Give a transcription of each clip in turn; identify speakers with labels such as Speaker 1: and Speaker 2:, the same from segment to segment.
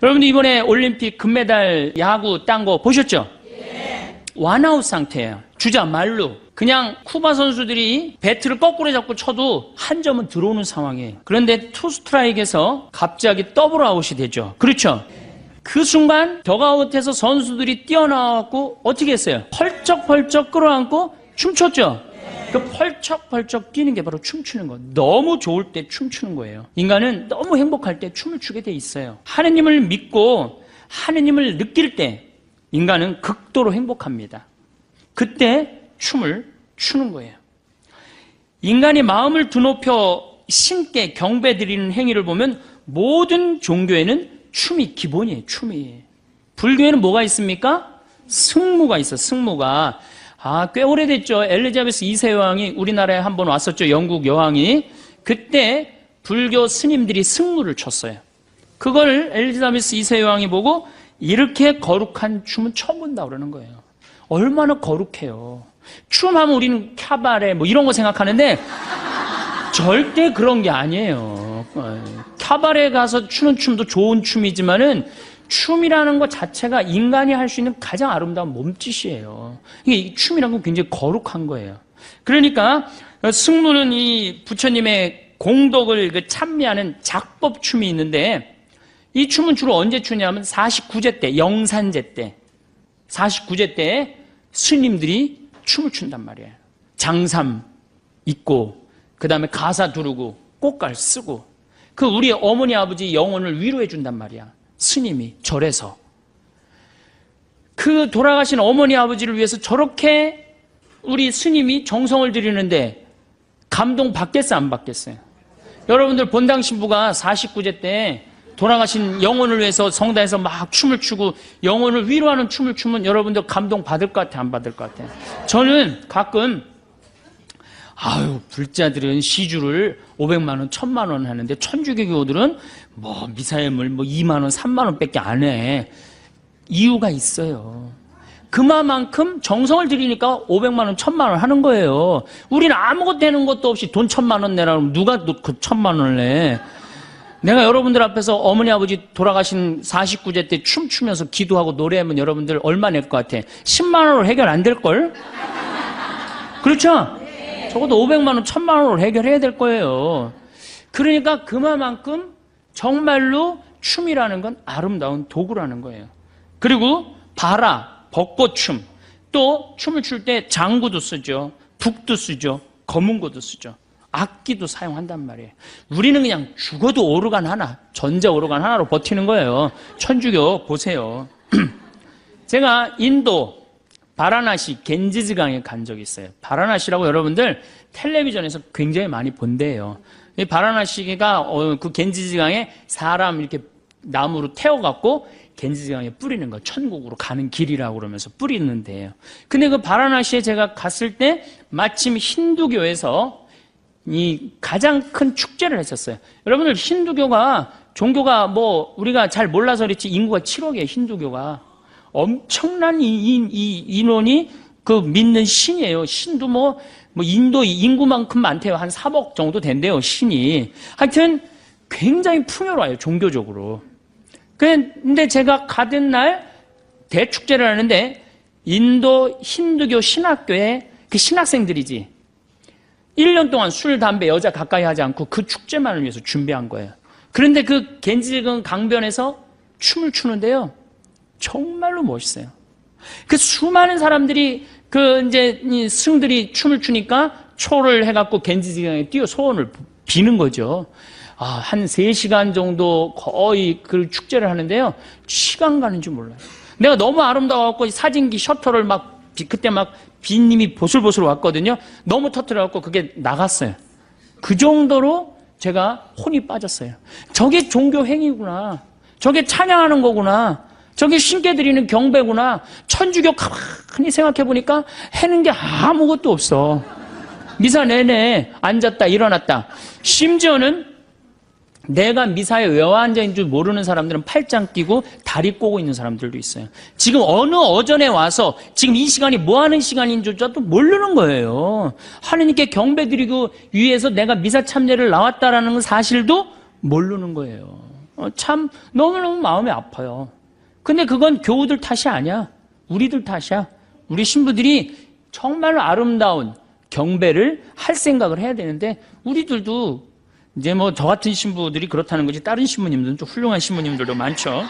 Speaker 1: 여러분들 이번에 올림픽 금메달 야구 딴 거 보셨죠? 네. 원아웃 상태예요. 주자 말루. 그냥 쿠바 선수들이 배트를 거꾸로 잡고 쳐도 한 점은 들어오는 상황이에요. 그런데 투 스트라이크에서 갑자기 더블 아웃이 되죠. 그렇죠? 그 순간 덕아웃에서 선수들이 뛰어나와갖고 어떻게 했어요? 펄쩍펄쩍 끌어안고 춤췄죠? 그 펄쩍펄쩍 뛰는 게 바로 춤추는 거. 너무 좋을 때 춤추는 거예요. 인간은 너무 행복할 때 춤을 추게 돼 있어요. 하느님을 믿고 하느님을 느낄 때 인간은 극도로 행복합니다. 그때 춤을 추는 거예요. 인간이 마음을 드높여 신께 경배드리는 행위를 보면 모든 종교에는 춤이 기본이에요. 춤이. 불교에는 뭐가 있습니까? 승무가 있어. 승무가. 꽤 오래됐죠. 엘리자베스 2세 여왕이 우리나라에 한번 왔었죠. 영국 여왕이. 그때 불교 스님들이 승무를 췄어요. 그걸 엘리자베스 2세 여왕이 보고 이렇게 거룩한 춤은 처음 본다 그러는 거예요. 얼마나 거룩해요. 춤하면 우리는 캬바레 뭐 이런 거 생각하는데 절대 그런 게 아니에요. 캬바레 가서 추는 춤도 좋은 춤이지만은 춤이라는 것 자체가 인간이 할 수 있는 가장 아름다운 몸짓이에요. 이게 춤이라는 건 굉장히 거룩한 거예요. 그러니까 승무는 이 부처님의 공덕을 찬미하는 작법춤이 있는데 이 춤은 주로 언제 추냐면 49제 때, 영산제 때 49제 때 스님들이 춤을 춘단 말이에요. 장삼 입고 그 다음에 가사 두르고 꽃갈 쓰고 그 우리 어머니 아버지 영혼을 위로해 준단 말이야. 스님이 절에서 그 돌아가신 어머니 아버지를 위해서 저렇게 우리 스님이 정성을 들이는데 감동 받겠어요 안 받겠어요? 여러분들 본당 신부가 49제 때 돌아가신 영혼을 위해서 성당에서 막 춤을 추고 영혼을 위로하는 춤을 추면 여러분들 감동 받을 것 같아요 안 받을 것 같아요? 저는 가끔 불자들은 시주를 500만 원, 1000만 원 하는데 천주교교들은 뭐 미사예물 2만 원, 3만 원 밖에 안 해. 이유가 있어요. 그만큼 정성을 들이니까 500만 원, 1000만 원 하는 거예요. 우리는 아무것도 되는 것도 없이 돈 1000만 원 내라 그러면 누가 그 1000만 원을 내? 내가 여러분들 앞에서 어머니 아버지 돌아가신 49제 때 춤추면서 기도하고 노래하면 여러분들 얼마 낼 것 같아? 10만 원으로 해결 안 될걸? 그렇죠? 적어도 500만 원, 1000만 원으로 해결해야 될 거예요. 그러니까 그만큼 정말로 춤이라는 건 아름다운 도구라는 거예요. 그리고 바라, 벚꽃춤, 또 춤을 출 때 장구도 쓰죠. 북도 쓰죠. 검은고도 쓰죠. 악기도 사용한단 말이에요. 우리는 그냥 죽어도 오르간 하나, 전자 오르간 하나로 버티는 거예요. 천주교 보세요. 제가 인도 바라나시 겐지즈강에 간 적이 있어요. 바라나시라고 여러분들 텔레비전에서 굉장히 많이 본대요. 이 바라나시가 그 겐지즈강에 사람 이렇게 나무로 태워갖고 겐지즈강에 뿌리는 거, 천국으로 가는 길이라고 그러면서 뿌리는 데예요. 근데 그 바라나시에 제가 갔을 때 마침 힌두교에서 이 가장 큰 축제를 했었어요. 여러분들 힌두교가 종교가 우리가 잘 몰라서 그렇지 인구가 7억이에요. 힌두교가 엄청난 인원이 그 믿는 신이에요. 신도 인도 인구만큼 많대요. 한 3억 정도 된대요. 신이. 하여튼 굉장히 풍요로워요. 종교적으로. 근데 제가 가던 날 대축제를 하는데 인도 힌두교 신학교에 그 신학생들이지 1년 동안 술, 담배, 여자 가까이 하지 않고 그 축제만을 위해서 준비한 거예요. 그런데 그 겐지강 강변에서 춤을 추는데요. 정말로 멋있어요. 그 수많은 사람들이 이 승들이 춤을 추니까 초를 해갖고 겐지강에 뛰어 소원을 비는 거죠. 한 3시간 정도 거의 그 축제를 하는데요. 시간 가는 줄 몰라요. 내가 너무 아름다워갖고 사진기 셔터를 그때 비님이 보슬보슬 왔거든요. 너무 터뜨려갖고 그게 나갔어요. 그 정도로 제가 혼이 빠졌어요. 저게 종교 행위구나. 저게 찬양하는 거구나. 저게 신께 드리는 경배구나. 천주교 가만히 생각해보니까 해는 게 아무것도 없어. 미사 내내 앉았다 일어났다. 심지어는 내가 미사에 왜 앉아있는 줄 모르는 사람들은 팔짱 끼고 다리 꼬고 있는 사람들도 있어요. 지금 어느 어전에 와서 지금 이 시간이 뭐 하는 시간인 줄도 모르는 거예요. 하느님께 경배드리고 위해서 내가 미사 참여를 나왔다라는 사실도 모르는 거예요. 참 너무너무 마음이 아파요. 근데 그건 교우들 탓이 아니야. 우리들 탓이야. 우리 신부들이 정말 아름다운 경배를 할 생각을 해야 되는데, 우리들도 이제 뭐 저 같은 신부들이 그렇다는 거지, 다른 신부님들은 좀 훌륭한 신부님들도 많죠.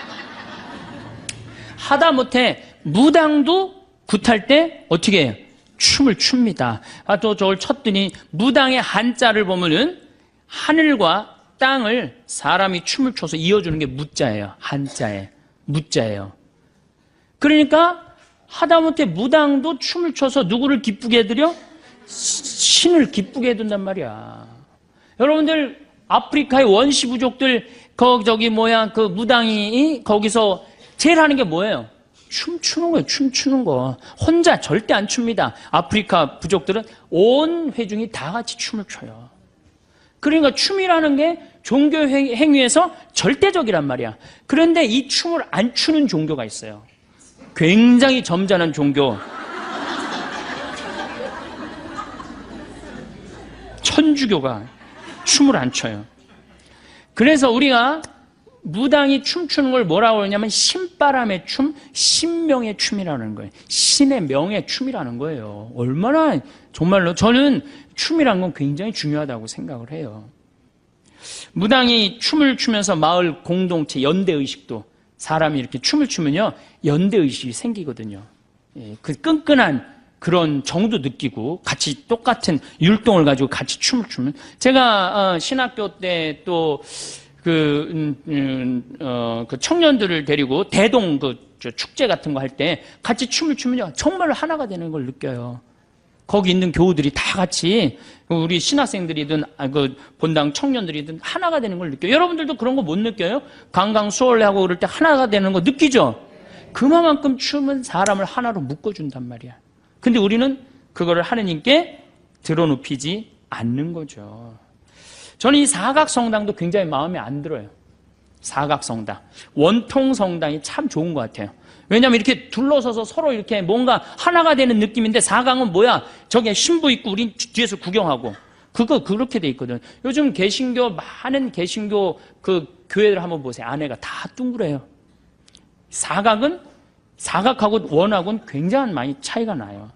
Speaker 1: 하다못해 무당도 굿할 때 어떻게 해요? 춤을 춥니다. 또 저걸 쳤더니 무당의 한자를 보면은 하늘과 땅을 사람이 춤을 춰서 이어주는 게 무자예요. 한자에 무자예요. 그러니까 하다못해 무당도 춤을 춰서 누구를 기쁘게 해드려? 신을 기쁘게 해둔단 말이야. 여러분들 아프리카의 원시 부족들 그 무당이 거기서 제일 하는 게 뭐예요? 춤추는 거예요. 춤추는 거. 혼자 절대 안 춥니다. 아프리카 부족들은 온 회중이 다 같이 춤을 춰요. 그러니까 춤이라는 게 종교 행위에서 절대적이란 말이야. 그런데 이 춤을 안 추는 종교가 있어요. 굉장히 점잖은 종교. 천주교가 춤을 안 춰요. 그래서 우리가 무당이 춤추는 걸 뭐라고 그러냐면 신바람의 춤, 신명의 춤이라는 거예요. 신의 명의 춤이라는 거예요. 얼마나 정말로 저는 춤이란 건 굉장히 중요하다고 생각을 해요. 무당이 춤을 추면서 마을 공동체 연대의식도, 사람이 이렇게 춤을 추면요 연대의식이 생기거든요. 그 끈끈한 그런 정도 느끼고 같이 똑같은 율동을 가지고 같이 춤을 추면, 제가 신학교 때 또 그 청년들을 데리고 대동 축제 같은 거 할 때 같이 춤을 추면요 정말 하나가 되는 걸 느껴요. 거기 있는 교우들이 다 같이, 우리 신학생들이든 그 본당 청년들이든 하나가 되는 걸 느껴요. 여러분들도 그런 거 못 느껴요? 강강 수월하고 그럴 때 하나가 되는 거 느끼죠? 그만큼 춤은 사람을 하나로 묶어준단 말이야. 근데 우리는 그거를 하느님께 드러눕히지 않는 거죠. 저는 이 사각성당도 굉장히 마음에 안 들어요. 사각성당. 원통성당이 참 좋은 것 같아요. 왜냐하면 이렇게 둘러서서 서로 이렇게 뭔가 하나가 되는 느낌인데, 사각은 뭐야? 저기 신부 있고 우린 뒤에서 구경하고. 그거 그렇게 돼 있거든. 요즘 많은 개신교 그 교회들 한번 보세요. 안에가 다 둥그래요. 사각은, 사각하고 원하고는 굉장히 많이 차이가 나요.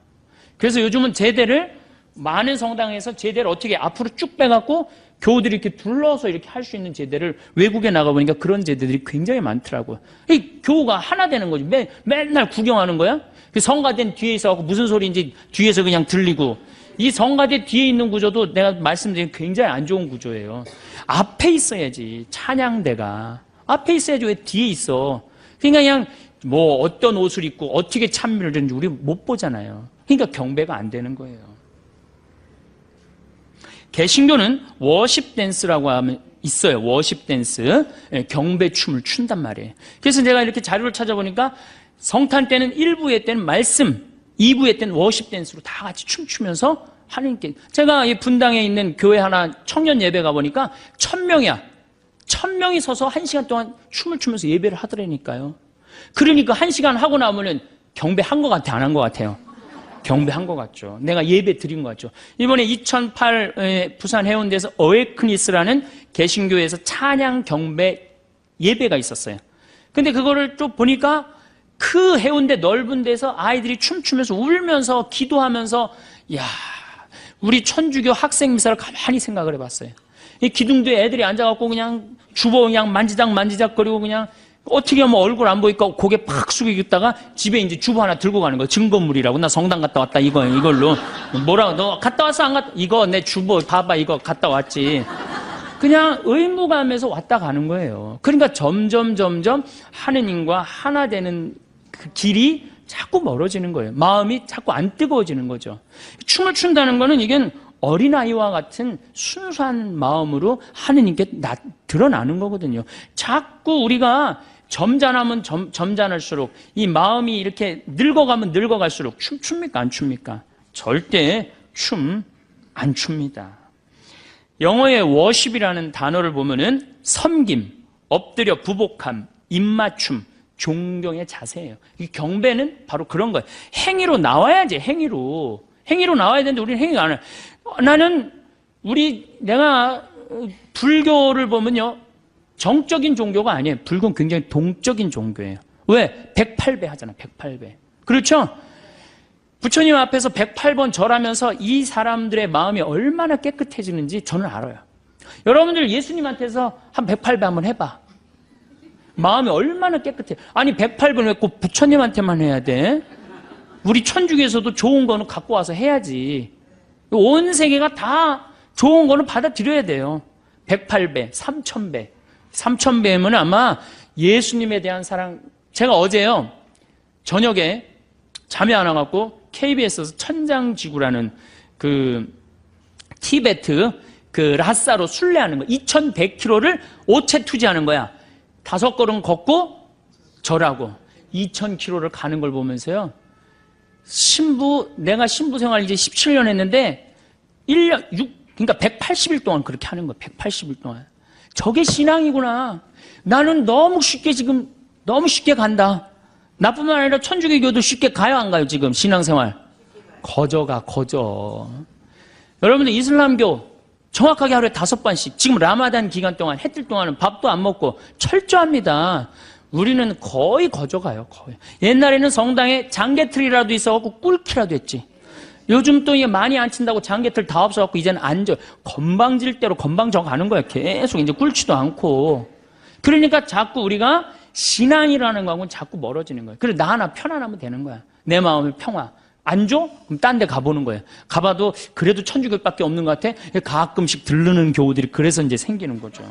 Speaker 1: 그래서 요즘은 제대를, 많은 성당에서 제대를 어떻게 앞으로 쭉 빼갖고 교우들이 이렇게 둘러서 이렇게 할 수 있는 제대를, 외국에 나가보니까 그런 제대들이 굉장히 많더라고요. 이 교우가 하나 되는 거지. 맨날 구경하는 거야? 그 성가대 뒤에 있어갖고 무슨 소리인지 뒤에서 그냥 들리고. 이 성가대 뒤에 있는 구조도 내가 말씀드린 굉장히 안 좋은 구조예요. 앞에 있어야지, 찬양대가. 앞에 있어야지 왜 뒤에 있어? 그러니까 그냥 뭐 어떤 옷을 입고 어떻게 찬미를 드는지 우리 못 보잖아요. 그러니까 경배가 안 되는 거예요. 개신교는 워십 댄스라고 하면 있어요. 워십 댄스. 경배 춤을 춘단 말이에요. 그래서 제가 이렇게 자료를 찾아보니까 성탄 때는 1부의 때는 말씀, 2부의 때는 워십 댄스로 다 같이 춤추면서 하나님께, 제가 이 분당에 있는 교회 하나 청년 예배 가보니까 1000명이야. 1000명이 서서 1시간 동안 춤을 추면서 예배를 하더라니까요. 그러니까 1시간 하고 나면은 경배한 것 같아, 안 한 것 같아요? 경배한 것 같죠. 내가 예배 드린 것 같죠. 이번에 2008 부산 해운대에서 어웨크니스라는 개신교에서 찬양 경배 예배가 있었어요. 근데 그거를 또 보니까 그 해운대 넓은 데서 아이들이 춤추면서 울면서 기도하면서, 야, 우리 천주교 학생 미사를 가만히 생각을 해봤어요. 이 기둥도에 애들이 앉아갖고 그냥 주보 그냥 만지작거리고 그냥 어떻게 하면 얼굴 안 보이니까 고개 팍 숙이고 있다가 집에 이제 주보 하나 들고 가는 거예요. 증거물이라고. 나 성당 갔다 왔다, 이걸로. 뭐라고, 너 갔다 왔어, 안 갔다? 이거 내 주보 봐봐, 이거 갔다 왔지. 그냥 의무감에서 왔다 가는 거예요. 그러니까 점점 하느님과 하나 되는 그 길이 자꾸 멀어지는 거예요. 마음이 자꾸 안 뜨거워지는 거죠. 춤을 춘다는 거는 이게 어린아이와 같은 순수한 마음으로 하느님께 드러나는 거거든요. 자꾸 우리가 점잖으면 점잖을수록, 이 마음이 이렇게 늙어가면 늙어갈수록 춥니까 안 춥니까? 절대 춤 안 춥니다. 영어의 worship이라는 단어를 보면은 섬김, 엎드려 부복함, 입맞춤, 존경의 자세예요. 이 경배는 바로 그런 거예요. 행위로 나와야지, 행위로 나와야 되는데 우리는 행위가 안 해요. 내가 불교를 보면요, 정적인 종교가 아니에요. 불교는 굉장히 동적인 종교예요. 왜? 108배 하잖아. 108배. 그렇죠? 부처님 앞에서 108번 절하면서 이 사람들의 마음이 얼마나 깨끗해지는지 저는 알아요. 여러분들 예수님한테서 한 108배 한번 해봐. 마음이 얼마나 깨끗해. 아니 108번 왜 꼭 부처님한테만 해야 돼? 우리 천주교에서도 좋은 거는 갖고 와서 해야지. 온 세계가 다 좋은 거는 받아들여야 돼요. 108배, 3000배. 3000배면 아마 예수님에 대한 사랑. 제가 어제요, 저녁에 잠이 안 와갖고 KBS에서 천장지구라는 그 티베트 그 라사로 순례하는 거 2100km를 오체 투지하는 거야. 5걸음 걷고 절하고 2000km를 가는 걸 보면서요, 내가 신부 생활 이제 17년 했는데 1년, 그러니까 180일 동안 그렇게 하는 거야. 180일 동안. 저게 신앙이구나. 나는 너무 쉽게 간다. 나뿐만 아니라 천주교도 쉽게 가요, 안 가요, 지금 신앙생활? 거저. 여러분들 이슬람교 정확하게 하루에 5번씩, 지금 라마단 기간 동안, 해뜰 동안은 밥도 안 먹고 철저합니다. 우리는 거의 거저가요, 거의. 옛날에는 성당에 장개틀이라도 있어갖고 꿀키라도 했지. 요즘 또 이게 많이 안 친다고 장개틀 다 없어갖고 이제는 건방질대로 건방져 가는 거야. 계속 이제 꿀지도 않고. 그러니까 자꾸 우리가 신앙이라는 거하고는 자꾸 멀어지는 거예요. 그래, 나 하나 편안하면 되는 거야. 내 마음의 평화. 안 줘? 그럼 딴 데 가보는 거예요. 가봐도 그래도 천주교밖에 없는 것 같아? 가끔씩 들르는 교우들이 그래서 이제 생기는 거죠.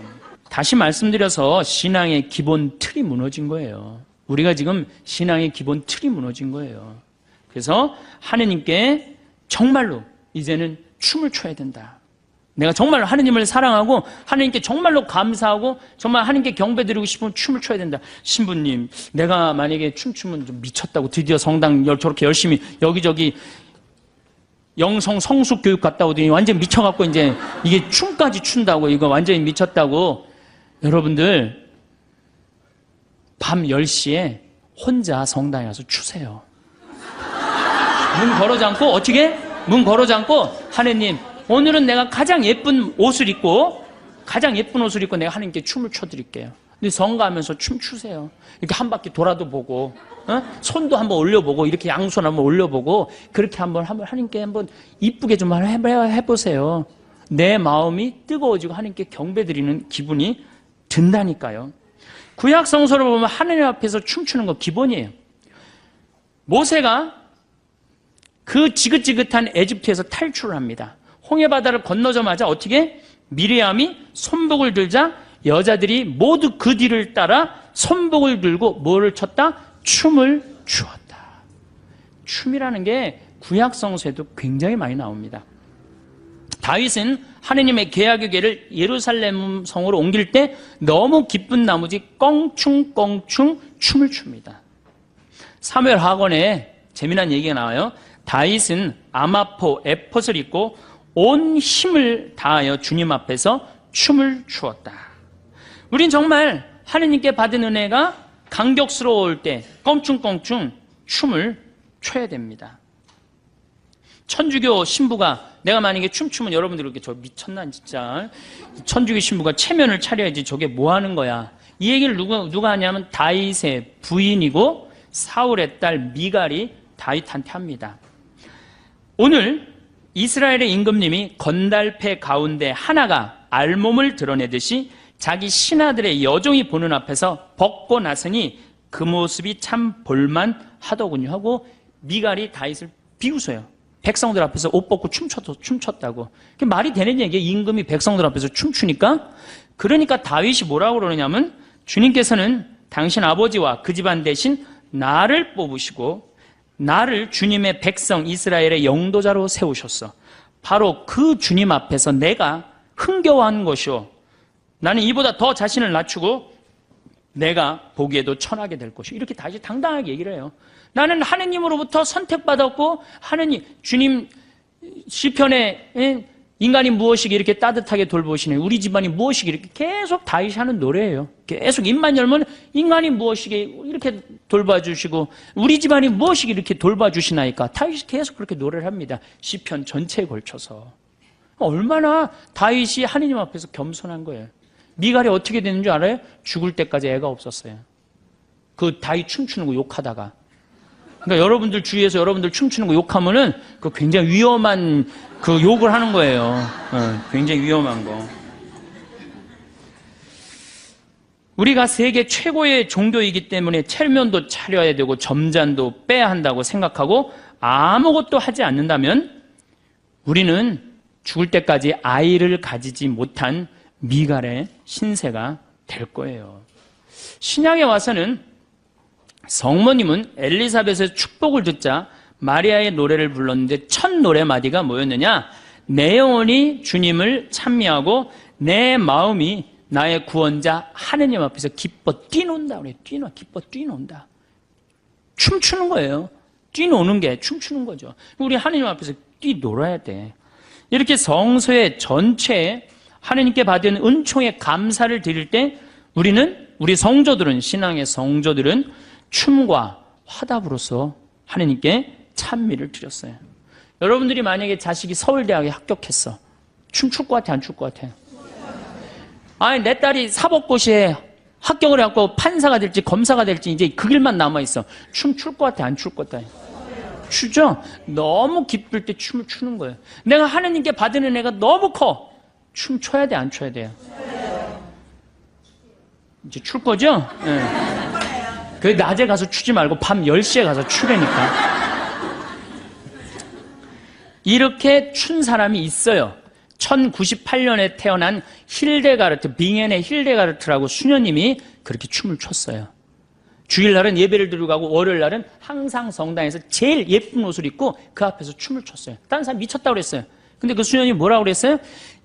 Speaker 1: 다시 말씀드려서 신앙의 기본 틀이 무너진 거예요. 우리가 지금 신앙의 기본 틀이 무너진 거예요. 그래서 하느님께 정말로 이제는 춤을 춰야 된다. 내가 정말로 하느님을 사랑하고 하느님께 정말로 감사하고 정말 하느님께 경배드리고 싶으면 춤을 춰야 된다. 신부님, 내가 만약에 춤추면 좀 미쳤다고, 드디어 성당 저렇게 열심히 여기저기 영성 성숙 교육 갔다 오더니 완전 미쳐갖고 이제 이게 춤까지 춘다고, 이거 완전히 미쳤다고. 여러분들 밤 10시에 혼자 성당에 가서 추세요. 문 걸어 잠고, 어떻게? 문 걸어 잠고, 하느님, 오늘은 내가 가장 예쁜 옷을 입고 내가 하나님께 춤을 춰드릴게요. 근데 성가하면서 춤 추세요. 이렇게 한 바퀴 돌아도 보고, 손도 한번 올려보고, 이렇게 양손 한번 올려보고, 그렇게 한번 하나님께 한번 이쁘게 좀 해보세요. 내 마음이 뜨거워지고 하나님께 경배드리는 기분이 든다니까요. 구약 성서를 보면 하나님 앞에서 춤추는 거 기본이에요. 모세가 그 지긋지긋한 에집트에서 탈출을 합니다. 홍해바다를 건너자마자 어떻게? 미리암이 손복을 들자 여자들이 모두 그 뒤를 따라 손복을 들고 뭐를 췄다? 춤을 추었다. 춤이라는 게 구약 성서에도 굉장히 많이 나옵니다. 다윗은 하느님의 계약의 궤를 예루살렘 성으로 옮길 때 너무 기쁜 나머지 껑충껑충 춤을 춥니다. 사무엘 하건에 재미난 얘기가 나와요. 다윗은 아마포 에폿을 입고 온 힘을 다하여 주님 앞에서 춤을 추었다. 우린 정말 하느님께 받은 은혜가 감격스러울 때 껑충껑충 춤을 춰야 됩니다. 천주교 신부가 내가 만약에 춤추면 여러분들 이렇게 저 미쳤나 진짜. 천주교 신부가 체면을 차려야지 저게 뭐 하는 거야. 이 얘기를 누가 하냐면 다윗의 부인이고 사울의 딸 미갈이 다윗한테 합니다. 오늘 이스라엘의 임금님이 건달패 가운데 하나가 알몸을 드러내듯이 자기 신하들의 여종이 보는 앞에서 벗고 나서니 그 모습이 참 볼만하더군요 하고 미갈이 다윗을 비웃어요. 백성들 앞에서 옷 벗고 춤췄다고. 그게 말이 되는 얘기예요. 임금이 백성들 앞에서 춤추니까. 그러니까 다윗이 뭐라고 그러냐면 주님께서는 당신 아버지와 그 집안 대신 나를 뽑으시고 나를 주님의 백성 이스라엘의 영도자로 세우셨어. 바로 그 주님 앞에서 내가 흥겨워한 것이오. 나는 이보다 더 자신을 낮추고 내가 보기에도 천하게 될 것이오. 이렇게 다시 당당하게 얘기를 해요. 나는 하느님으로부터 선택받았고 하느님 주님 시편에 인간이 무엇이기 이렇게 따뜻하게 돌보시네. 우리 집안이 무엇이기 이렇게 계속 다윗이 하는 노래예요. 계속 입만 열면 인간이 무엇이기 이렇게 돌봐주시고 우리 집안이 무엇이기 이렇게 돌봐주시나이까. 다윗이 계속 그렇게 노래를 합니다. 시편 전체에 걸쳐서. 얼마나 다윗이 하느님 앞에서 겸손한 거예요. 미갈이 어떻게 되는 줄 알아요? 죽을 때까지 애가 없었어요. 그 다윗 춤추는 거 욕하다가. 그러니까 여러분들 주위에서 여러분들 춤추는 거 욕하면은 그 굉장히 위험한 그 욕을 하는 거예요. 굉장히 위험한 거. 우리가 세계 최고의 종교이기 때문에 체면도 차려야 되고 점잔도 빼야 한다고 생각하고 아무것도 하지 않는다면 우리는 죽을 때까지 아이를 가지지 못한 미갈의 신세가 될 거예요. 신약에 와서는 성모님은 엘리사벳의 축복을 듣자 마리아의 노래를 불렀는데 첫 노래마디가 뭐였느냐? 내 영혼이 주님을 찬미하고 내 마음이 나의 구원자 하느님 앞에서 기뻐 뛰논다. 그래. 기뻐 뛰논다. 춤추는 거예요. 뛰노는 게 춤추는 거죠. 우리 하느님 앞에서 뛰놀아야 돼. 이렇게 성소의 전체에 하느님께 받은 은총에 감사를 드릴 때 우리 성도들은, 신앙의 성도들은 춤과 화답으로서 하느님께 찬미를 드렸어요. 여러분들이 만약에 자식이 서울대학에 합격했어. 춤출 것 같아, 안 출 것 같아? 아니, 내 딸이 사법고시에 합격을 해갖고 판사가 될지 검사가 될지 이제 그 길만 남아있어. 춤출 것 같아, 안 출 것 같아? 추죠? 너무 기쁠 때 춤을 추는 거예요. 내가 하느님께 받은 은혜가 너무 커. 춤 춰야 돼, 안 춰야 돼요? 이제 출 거죠? 네. 그 낮에 가서 추지 말고 밤 10시에 가서 추라니까. 이렇게 춘 사람이 있어요. 1098년에 태어난 힐데가르트, 빙엔의 힐데가르트라고 수녀님이 그렇게 춤을 췄어요. 주일날은 예배를 드리고 가고 월요일날은 항상 성당에서 제일 예쁜 옷을 입고 그 앞에서 춤을 췄어요. 다른 사람 미쳤다고 그랬어요. 근데 그 수녀님이 뭐라고 그랬어요?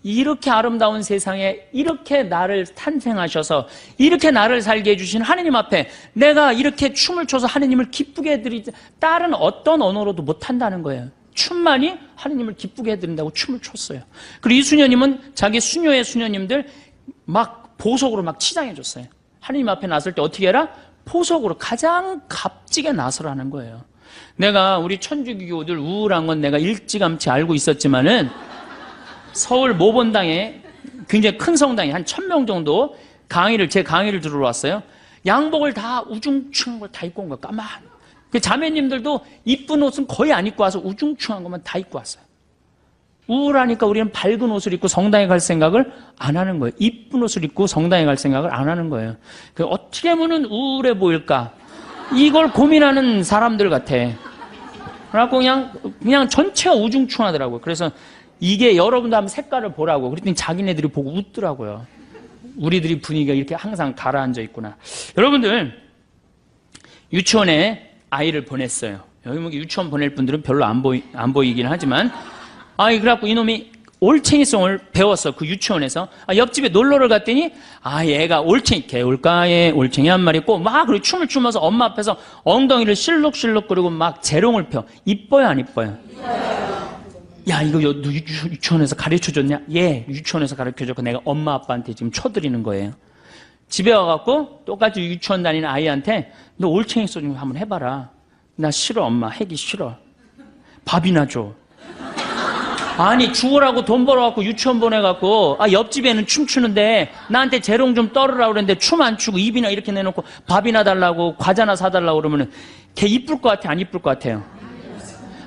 Speaker 1: 이렇게 아름다운 세상에 이렇게 나를 탄생하셔서 이렇게 나를 살게 해주신 하느님 앞에 내가 이렇게 춤을 춰서 하느님을 기쁘게 해드리지 다른 어떤 언어로도 못한다는 거예요. 춤만이 하느님을 기쁘게 해드린다고 춤을 췄어요. 그리고 이 수녀님은 자기 수녀의 수녀님들 막 보석으로 막 치장해줬어요. 하느님 앞에 나설 때 어떻게 해라? 보석으로 가장 값지게 나서라는 거예요. 내가 우리 천주교들 우울한 건 내가 일찌감치 알고 있었지만은 서울 모본당에 굉장히 큰 성당에 한 1000명 정도 제 강의를 들으러 왔어요. 양복을 다 우중충한 걸 다 입고 온 거야. 까만. 그 자매님들도 이쁜 옷은 거의 안 입고 와서 우중충한 것만 다 입고 왔어요. 우울하니까 우리는 밝은 옷을 입고 성당에 갈 생각을 안 하는 거예요. 이쁜 옷을 입고 성당에 갈 생각을 안 하는 거예요. 어떻게 하면 우울해 보일까? 이걸 고민하는 사람들 같아. 그래갖고 그냥 전체가 우중충하더라고요. 그래서 이게 여러분도 한번 색깔을 보라고. 그랬더니 자기네들이 보고 웃더라고요. 우리들이 분위기가 이렇게 항상 가라앉아 있구나. 여러분들, 유치원에 아이를 보냈어요. 여기 뭐 유치원 보낼 분들은 별로 안 보이긴 하지만, 그래갖고 이놈이 올챙이송을 배웠어. 그 유치원에서. 옆집에 놀러를 갔더니, 얘가 개울가에 올챙이 한 마리 있고, 그리고 춤을 추면서 엄마 앞에서 엉덩이를 실룩실룩 그리고 막 재롱을 펴. 이뻐요, 안 이뻐요? 야, 이거 너 유치원에서 가르쳐줬냐? 예, 유치원에서 가르쳐줬고 내가 엄마 아빠한테 지금 쳐드리는 거예요. 집에 와갖고 똑같이 유치원 다니는 아이한테 너 올챙이 송 한번 해봐라. 나 싫어, 엄마. 하기 싫어. 밥이나 줘. 아니, 죽으라고 돈 벌어갖고 유치원 보내갖고 옆집에는 춤추는데 나한테 재롱 좀 떨으라고 그랬는데 춤 안 추고 입이나 이렇게 내놓고 밥이나 달라고 과자나 사달라고 그러면은 걔 이쁠 것 같아, 안 이쁠 것 같아요?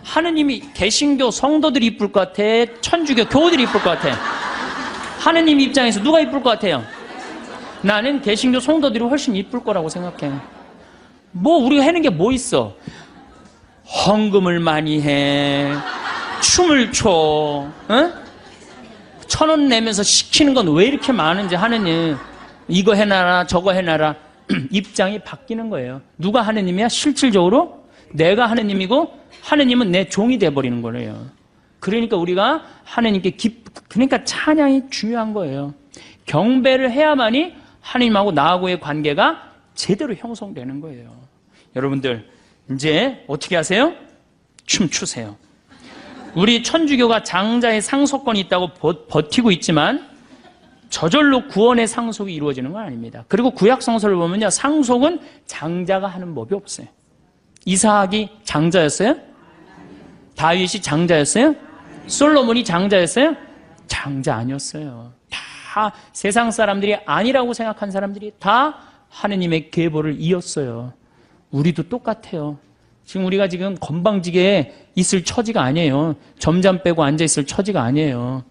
Speaker 1: 하느님이 개신교 성도들이 이쁠 것 같아? 천주교 교우들이 이쁠 것 같아? 하느님 입장에서 누가 이쁠 것 같아요? 나는 개신교 성도들이 훨씬 이쁠 거라고 생각해. 우리가 하는 게 뭐 있어? 헌금을 많이 해, 춤을 춰, 1000원 내면서 시키는 건 왜 이렇게 많은지 하느님 이거 해놔라 저거 해놔라. 입장이 바뀌는 거예요. 누가 하느님이야? 실질적으로 내가 하느님이고 하느님은 내 종이 돼버리는 거예요. 그러니까 우리가 하느님께 그러니까 찬양이 중요한 거예요. 경배를 해야만이 하느님하고 나하고의 관계가 제대로 형성되는 거예요. 여러분들 이제 어떻게 하세요? 춤추세요. 우리 천주교가 장자의 상속권이 있다고 버티고 있지만 저절로 구원의 상속이 이루어지는 건 아닙니다. 그리고 구약 성서를 보면요, 상속은 장자가 하는 법이 없어요. 이삭이 장자였어요? 다윗이 장자였어요? 솔로몬이 장자였어요? 장자 아니었어요. 다 다 세상 사람들이 아니라고 생각한 사람들이 다 하느님의 계보를 이었어요. 우리도 똑같아요. 지금 우리가 지금 건방지게 있을 처지가 아니에요. 점잠 빼고 앉아있을 처지가 아니에요.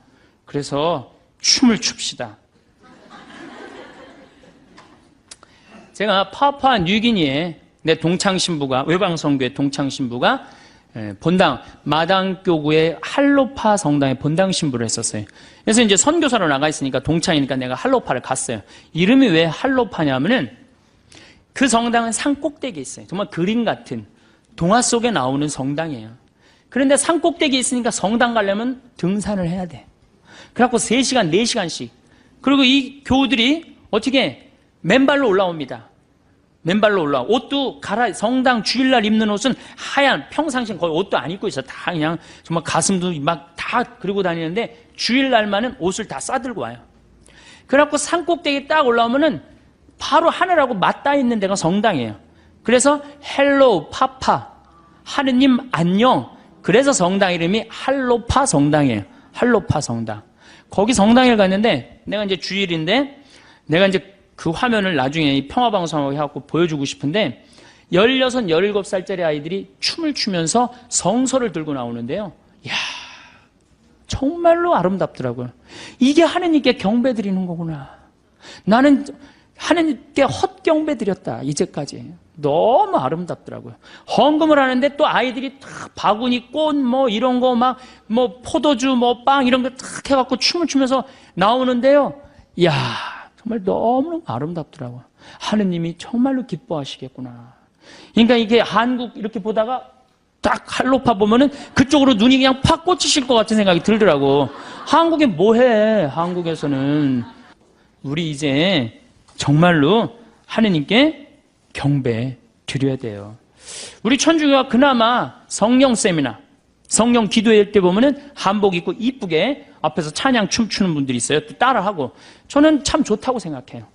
Speaker 1: 그래서 춤을 춥시다. 제가 파푸아 뉴기니에 내 동창신부가, 외방선교회 동창신부가 본당, 마당교구의 할로파 성당에 본당 신부를 했었어요. 그래서 이제 선교사로 나가 있으니까 동창이니까 내가 할로파를 갔어요. 이름이 왜 할로파냐면은 그 성당은 산 꼭대기에 있어요. 정말 그림 같은 동화 속에 나오는 성당이에요. 그런데 산 꼭대기에 있으니까 성당 가려면 등산을 해야 돼. 그래갖고 3시간, 4시간씩. 그리고 이 교우들이 어떻게 맨발로 올라옵니다. 맨발로 올라와. 옷도 성당 주일날 입는 옷은 하얀, 평상시엔 거의 옷도 안 입고 있어. 다 그냥 정말 가슴도 막 다 그리고 다니는데 주일날만은 옷을 다 싸들고 와요. 그래갖고 산 꼭대기에 딱 올라오면은 바로 하늘하고 맞닿아 있는 데가 성당이에요. 그래서 헬로 파파, 하느님 안녕. 그래서 성당 이름이 할로파 성당이에요. 할로파 성당. 거기 성당에 갔는데 내가 이제 주일인데 내가 이제 그 화면을 나중에 이 평화방송하고 해갖고 보여주고 싶은데 16, 17살짜리 아이들이 춤을 추면서 성서를 들고 나오는데요. 이야, 정말로 아름답더라고요. 이게 하느님께 경배 드리는 거구나. 나는 하느님께 헛경배 드렸다. 이제까지. 너무 아름답더라고요. 헌금을 하는데 또 아이들이 탁 바구니 꽃 뭐 이런 거 막 뭐 포도주 뭐 빵 이런 거 탁 해갖고 춤을 추면서 나오는데요. 이야, 정말 너무 아름답더라고요. 하느님이 정말로 기뻐하시겠구나. 그러니까 이게 한국 이렇게 보다가 딱 할로파 보면은 그쪽으로 눈이 그냥 팍 꽂히실 것 같은 생각이 들더라고. 한국에 뭐해? 한국에서는 우리 이제 정말로 하느님께 경배 드려야 돼요. 우리 천주교가 그나마 성령 세미나, 성령 기도회 때 보면은 한복 입고 이쁘게 앞에서 찬양 춤추는 분들이 있어요. 또 따라하고. 저는 참 좋다고 생각해요.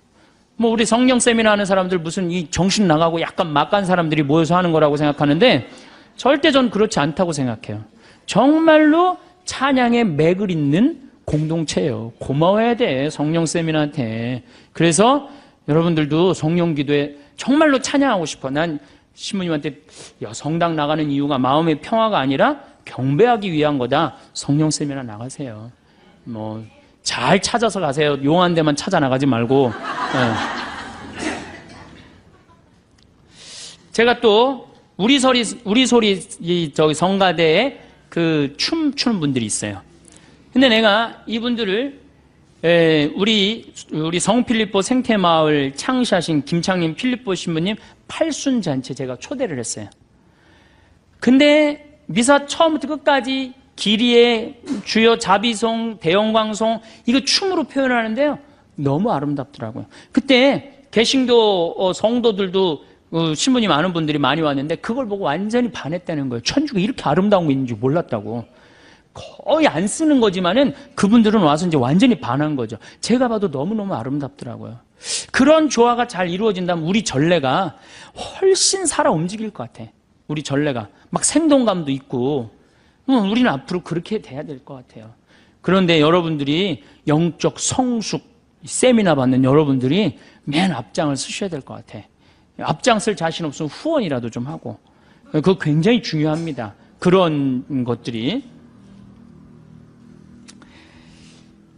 Speaker 1: 뭐 우리 성령 세미나 하는 사람들 무슨 이 정신 나가고 약간 막간 사람들이 모여서 하는 거라고 생각하는데 절대 전 그렇지 않다고 생각해요. 정말로 찬양에 맥을 잇는 공동체예요. 고마워해야 돼, 성령 세미나한테. 그래서 여러분들도 성령 기도에 정말로 찬양하고 싶어. 난 신부님한테 성당 나가는 이유가 마음의 평화가 아니라 경배하기 위한 거다. 성령 세미나 나가세요. 뭐 잘 찾아서 가세요. 용한 데만 찾아 나가지 말고. 네. 제가 또 우리 소리 저기 성가대에 그 춤추는 분들이 있어요. 근데 내가 이분들을 우리 성필리포 생태마을 창시하신 김창림 필리포 신부님 팔순잔치 제가 초대를 했어요. 근데 미사 처음부터 끝까지 기리에 주여 자비송, 대영광송 이거 춤으로 표현하는데요. 너무 아름답더라고요. 그때 개신교 성도들도 신부님 아는 분들이 많이 왔는데 그걸 보고 완전히 반했다는 거예요. 천주가 이렇게 아름다운 거 있는지 몰랐다고. 거의 안 쓰는 거지만은 그분들은 와서 이제 완전히 반한 거죠. 제가 봐도 너무너무 아름답더라고요. 그런 조화가 잘 이루어진다면 우리 전례가 훨씬 살아 움직일 것 같아. 우리 전례가 막 생동감도 있고 우리는 앞으로 그렇게 돼야 될 것 같아요. 그런데 여러분들이 영적 성숙 세미나 받는 여러분들이 맨 앞장을 쓰셔야 될 것 같아. 앞장 쓸 자신 없으면 후원이라도 좀 하고. 그거 굉장히 중요합니다. 그런 것들이.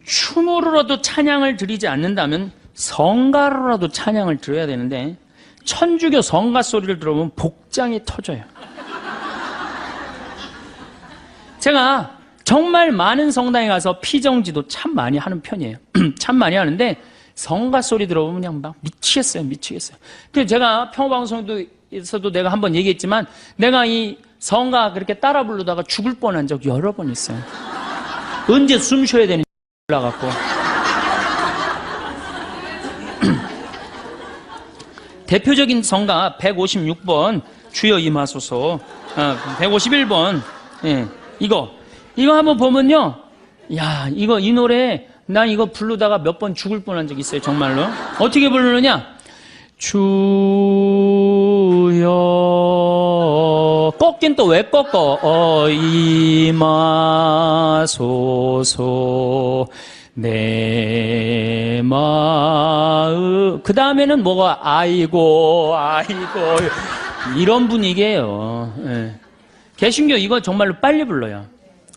Speaker 1: 춤으로라도 찬양을 드리지 않는다면 성가로라도 찬양을 드려야 되는데 천주교 성가 소리를 들어보면 복장이 터져요. 제가 정말 많은 성당에 가서 피정지도 참 많이 하는 편이에요. 참 많이 하는데 성가 소리 들어보면 그냥 막 미치겠어요. 그래서 제가 평화방송에서도 내가 한번 얘기했지만 내가 이 성가 그렇게 따라 부르다가 죽을 뻔한 적 여러 번 있어요. 언제 숨 쉬어야 되는지 올라갔고. 대표적인 성가 156번 주여 임하소서, 151번 이거 한번 보면요, 야 이 노래 난 이거 부르다가 몇 번 죽을 뻔한 적이 있어요. 정말로. 어떻게 부르느냐? 주여 꺾긴 또 왜 꺾어? 임하소서 내 마음. 그 다음에는 뭐가 아이고 이런 분위기예요. 예. 개신교 이거 정말로 빨리 불러요.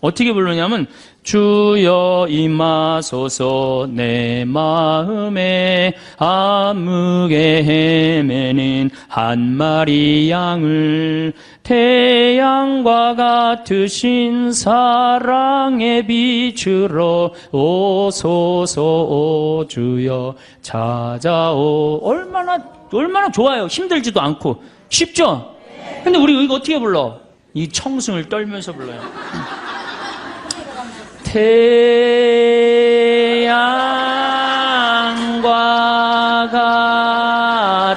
Speaker 1: 어떻게 부르냐면 주여 임하소서 내 마음에 암흑에 헤매는 한 마리 양을 태양과 같으신 사랑의 빛으로 오소서 오 주여 찾아오. 얼마나 좋아요. 힘들지도 않고 쉽죠? 근데 우리 이거 어떻게 불러? 이 청승을 떨면서 불러요. 태양과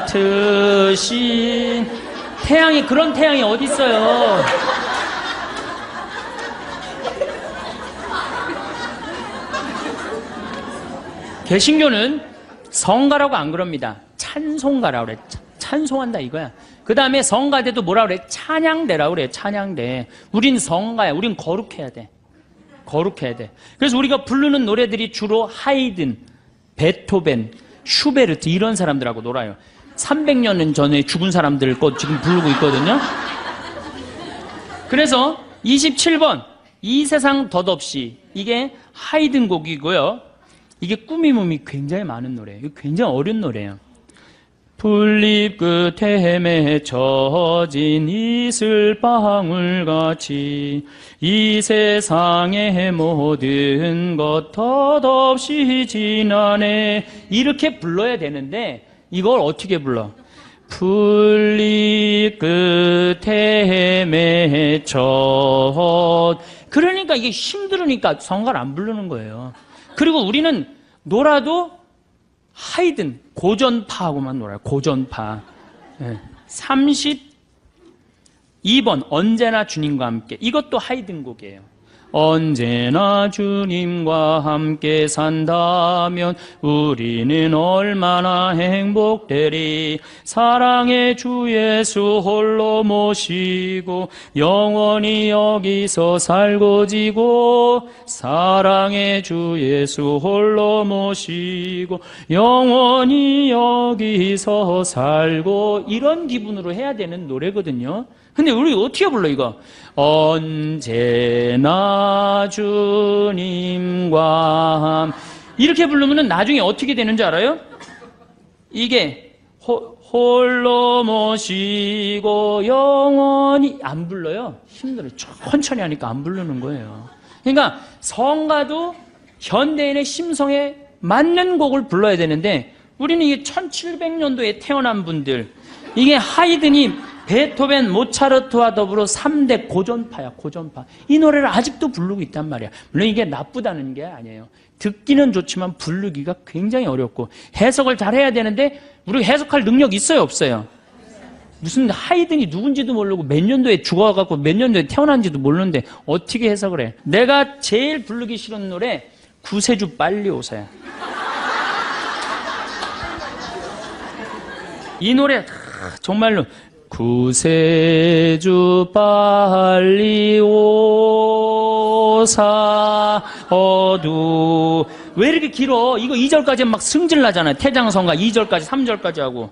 Speaker 1: 같으신 태양이 그런 태양이 어디 있어요? 개신교는 성가라고 안 그럽니다. 찬송가라고 그래. 찬송한다 이거야. 그 다음에 성가대도 뭐라 그래? 찬양대라고 그래. 찬양대. 우린 성가야. 우린 거룩해야 돼. 거룩해야 돼. 그래서 우리가 부르는 노래들이 주로 하이든, 베토벤, 슈베르트 이런 사람들하고 놀아요. 300년 전에 죽은 사람들 거 지금 부르고 있거든요. 그래서 27번 이 세상 덧없이 이게 하이든 곡이고요. 이게 꾸밈음이 굉장히 많은 노래예요. 이거 굉장히 어려운 노래예요. 풀잎 끝에 맺혀진 이슬방울같이 이 세상의 모든 것 덧없이 지나네. 이렇게 불러야 되는데 이걸 어떻게 불러? 풀잎 끝에 맺혀. 그러니까 이게 힘들으니까 성가를 안 부르는 거예요. 그리고 우리는 놀아도 하이든 고전파하고만 놀아요. 고전파. 32번 언제나 주님과 함께. 이것도 하이든 곡이에요. 언제나 주님과 함께 산다면 우리는 얼마나 행복되리. 사랑의 주 예수 홀로 모시고 영원히 여기서 살고 지고. 사랑의 주 예수 홀로 모시고 영원히 여기서 살고. 이런 기분으로 해야 되는 노래거든요. 근데 우리 어떻게 불러 이거? 언제나 주님과 이렇게 부르면 나중에 어떻게 되는 줄 알아요? 이게 홀로 모시고 영원히 안 불러요. 힘들어요. 천천히 하니까 안 부르는 거예요. 그러니까 성가도 현대인의 심성에 맞는 곡을 불러야 되는데 우리는 이게 1700년도에 태어난 분들, 이게 하이든이 베토벤, 모차르트와 더불어 3대 고전파야, 고전파. 이 노래를 아직도 부르고 있단 말이야. 물론 이게 나쁘다는 게 아니에요. 듣기는 좋지만 부르기가 굉장히 어렵고 해석을 잘 해야 되는데 우리 해석할 능력 있어요, 없어요? 무슨 하이든이 누군지도 모르고 몇 년도에 죽어갖고 몇 년도에 태어난지도 모르는데 어떻게 해석을 해? 내가 제일 부르기 싫은 노래 구세주 빨리 오세요. 이 노래 정말로 구세주 빨리 오사 어두. 왜 이렇게 길어? 이거 2절까지 막 승질 나잖아요. 태장성가 2절까지 3절까지 하고.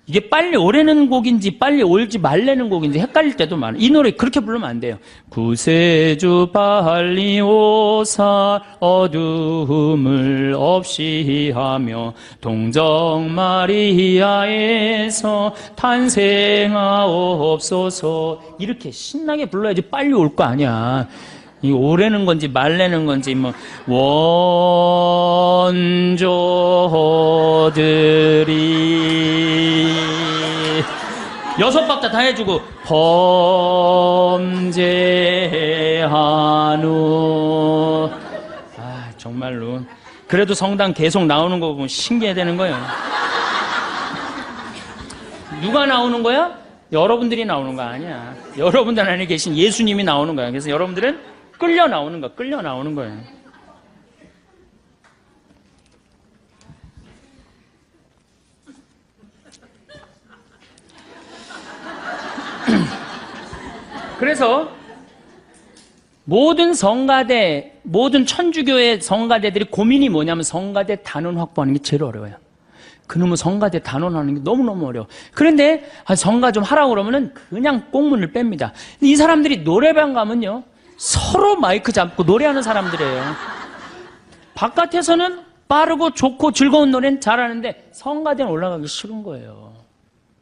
Speaker 1: 이게 빨리 오래는 곡인지 빨리 올지 말래는 곡인지 헷갈릴 때도 많아요. 이 노래 그렇게 부르면 안 돼요. 구세주 빨리 오사 어둠을 없이 하며 동정 마리아에서 탄생하옵소서. 이렇게 신나게 불러야지 빨리 올 거 아니야. 이 오래는 건지 말래는 건지 뭐 원조들이 6박자 다 해주고 범죄한후. 아 정말로 그래도 성당 계속 나오는 거 보면 신기해되는 거예요. 누가 나오는 거야? 여러분들이 나오는 거 아니야. 여러분들 안에 계신 예수님이 나오는 거야. 그래서 여러분들은 끌려 나오는 거야. 끌려 나오는 거예요. 그래서 모든 성가대, 모든 천주교의 성가대들이 고민이 뭐냐면 성가대 단원 확보하는 게 제일 어려워요. 그놈의 성가대 단원하는 게 너무너무 어려워. 그런데 성가 좀 하라고 그러면은 그냥 꽁문을 뺍니다. 근데 이 사람들이 노래방 가면요, 서로 마이크 잡고 노래하는 사람들이에요. 바깥에서는 빠르고 좋고 즐거운 노래는 잘하는데 성가대는 올라가기 싫은 거예요.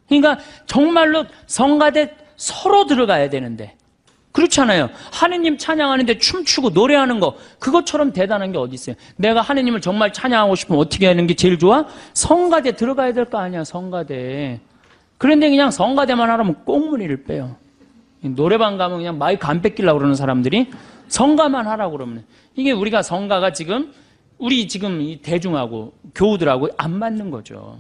Speaker 1: 그러니까 정말로 성가대 서로 들어가야 되는데 그렇잖아요. 하느님 찬양하는데 춤추고 노래하는 거, 그것처럼 대단한 게 어디 있어요. 내가 하느님을 정말 찬양하고 싶으면 어떻게 하는 게 제일 좋아? 성가대 들어가야 될 거 아니야, 성가대. 그런데 그냥 성가대만 하라면 꽁무니를 빼요. 노래방 가면 그냥 마이크 안 뺏기려고 그러는 사람들이 성가만 하라고 그러면, 이게 우리가 성가가 지금 우리 지금 이 대중하고 교우들하고 안 맞는 거죠.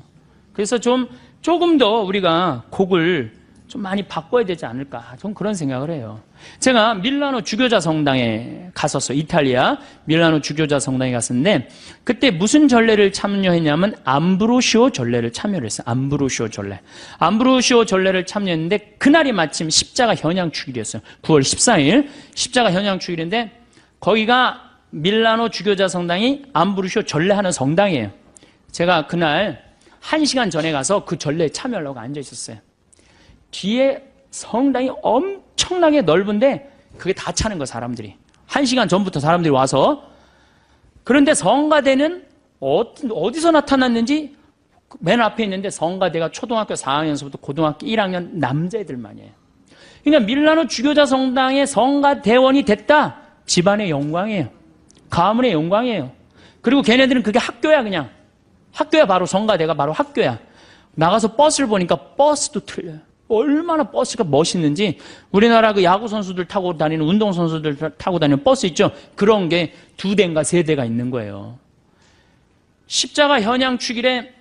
Speaker 1: 그래서 조금 더 우리가 곡을 좀 많이 바꿔야 되지 않을까, 좀 그런 생각을 해요. 제가 밀라노 주교자 성당에 갔었어요. 이탈리아 밀라노 주교자 성당에 갔었는데, 그때 무슨 전례를 참여했냐면 암브로시오 전례를 참여를 했어요. 암브로시오 전례. 암브로시오 전례를 참여했는데 그날이 마침 십자가 현양 축일이었어요. 9월 14일 십자가 현양 축일인데, 거기가 밀라노 주교자 성당이 암브로시오 전례하는 성당이에요. 제가 그날 1시간 전에 가서 그 전례에 참여하려고 앉아 있었어요. 뒤에 성당이 엄청나게 넓은데 그게 다 차는 거야, 사람들이. 1시간 전부터 사람들이 와서. 그런데 성가대는 어디서 나타났는지 맨 앞에 있는데, 성가대가 초등학교 4학년서부터 고등학교 1학년 남자애들만이에요. 그러니까 밀라노 주교자 성당의 성가대원이 됐다, 집안의 영광이에요. 가문의 영광이에요. 그리고 걔네들은 그게 학교야. 그냥 학교야. 바로 성가대가 바로 학교야. 나가서 버스를 보니까 버스도 틀려요. 얼마나 버스가 멋있는지. 우리나라 그 야구 선수들 타고 다니는, 운동 선수들 타고 다니는 버스 있죠? 그런 게 2대인가 3대가 있는 거예요. 십자가 현양 축일에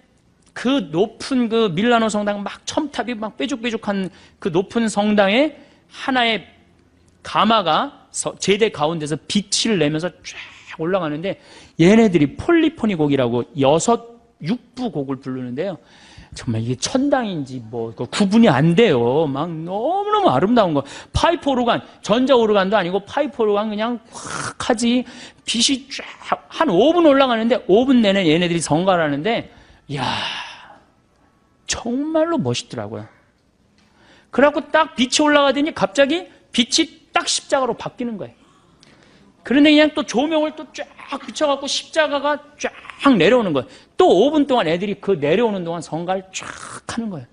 Speaker 1: 그 높은 그 밀라노 성당, 막 첨탑이 막 뾰족뾰족한 그 높은 성당에 하나의 가마가 제대 가운데서 빛을 내면서 쫙 올라가는데, 얘네들이 폴리포니 곡이라고 6부 곡을 부르는데요. 정말 이게 천당인지 뭐 구분이 안 돼요. 막 너무너무 아름다운 거. 파이프 오르간, 전자 오르간도 아니고 파이프 오르간 그냥 확 하지. 빛이 쫙 한 5분 올라가는데 5분 내내 얘네들이 성가를 하는데, 이야, 정말로 멋있더라고요. 그래갖고 딱 빛이 올라가더니 갑자기 빛이 딱 십자가로 바뀌는 거예요. 그런데 그냥 또 조명을 또 쫙 비춰갖고 십자가가 쫙 내려오는 거예요. 또 5분 동안 애들이 그 내려오는 동안 성가를 쫙 하는 거예요.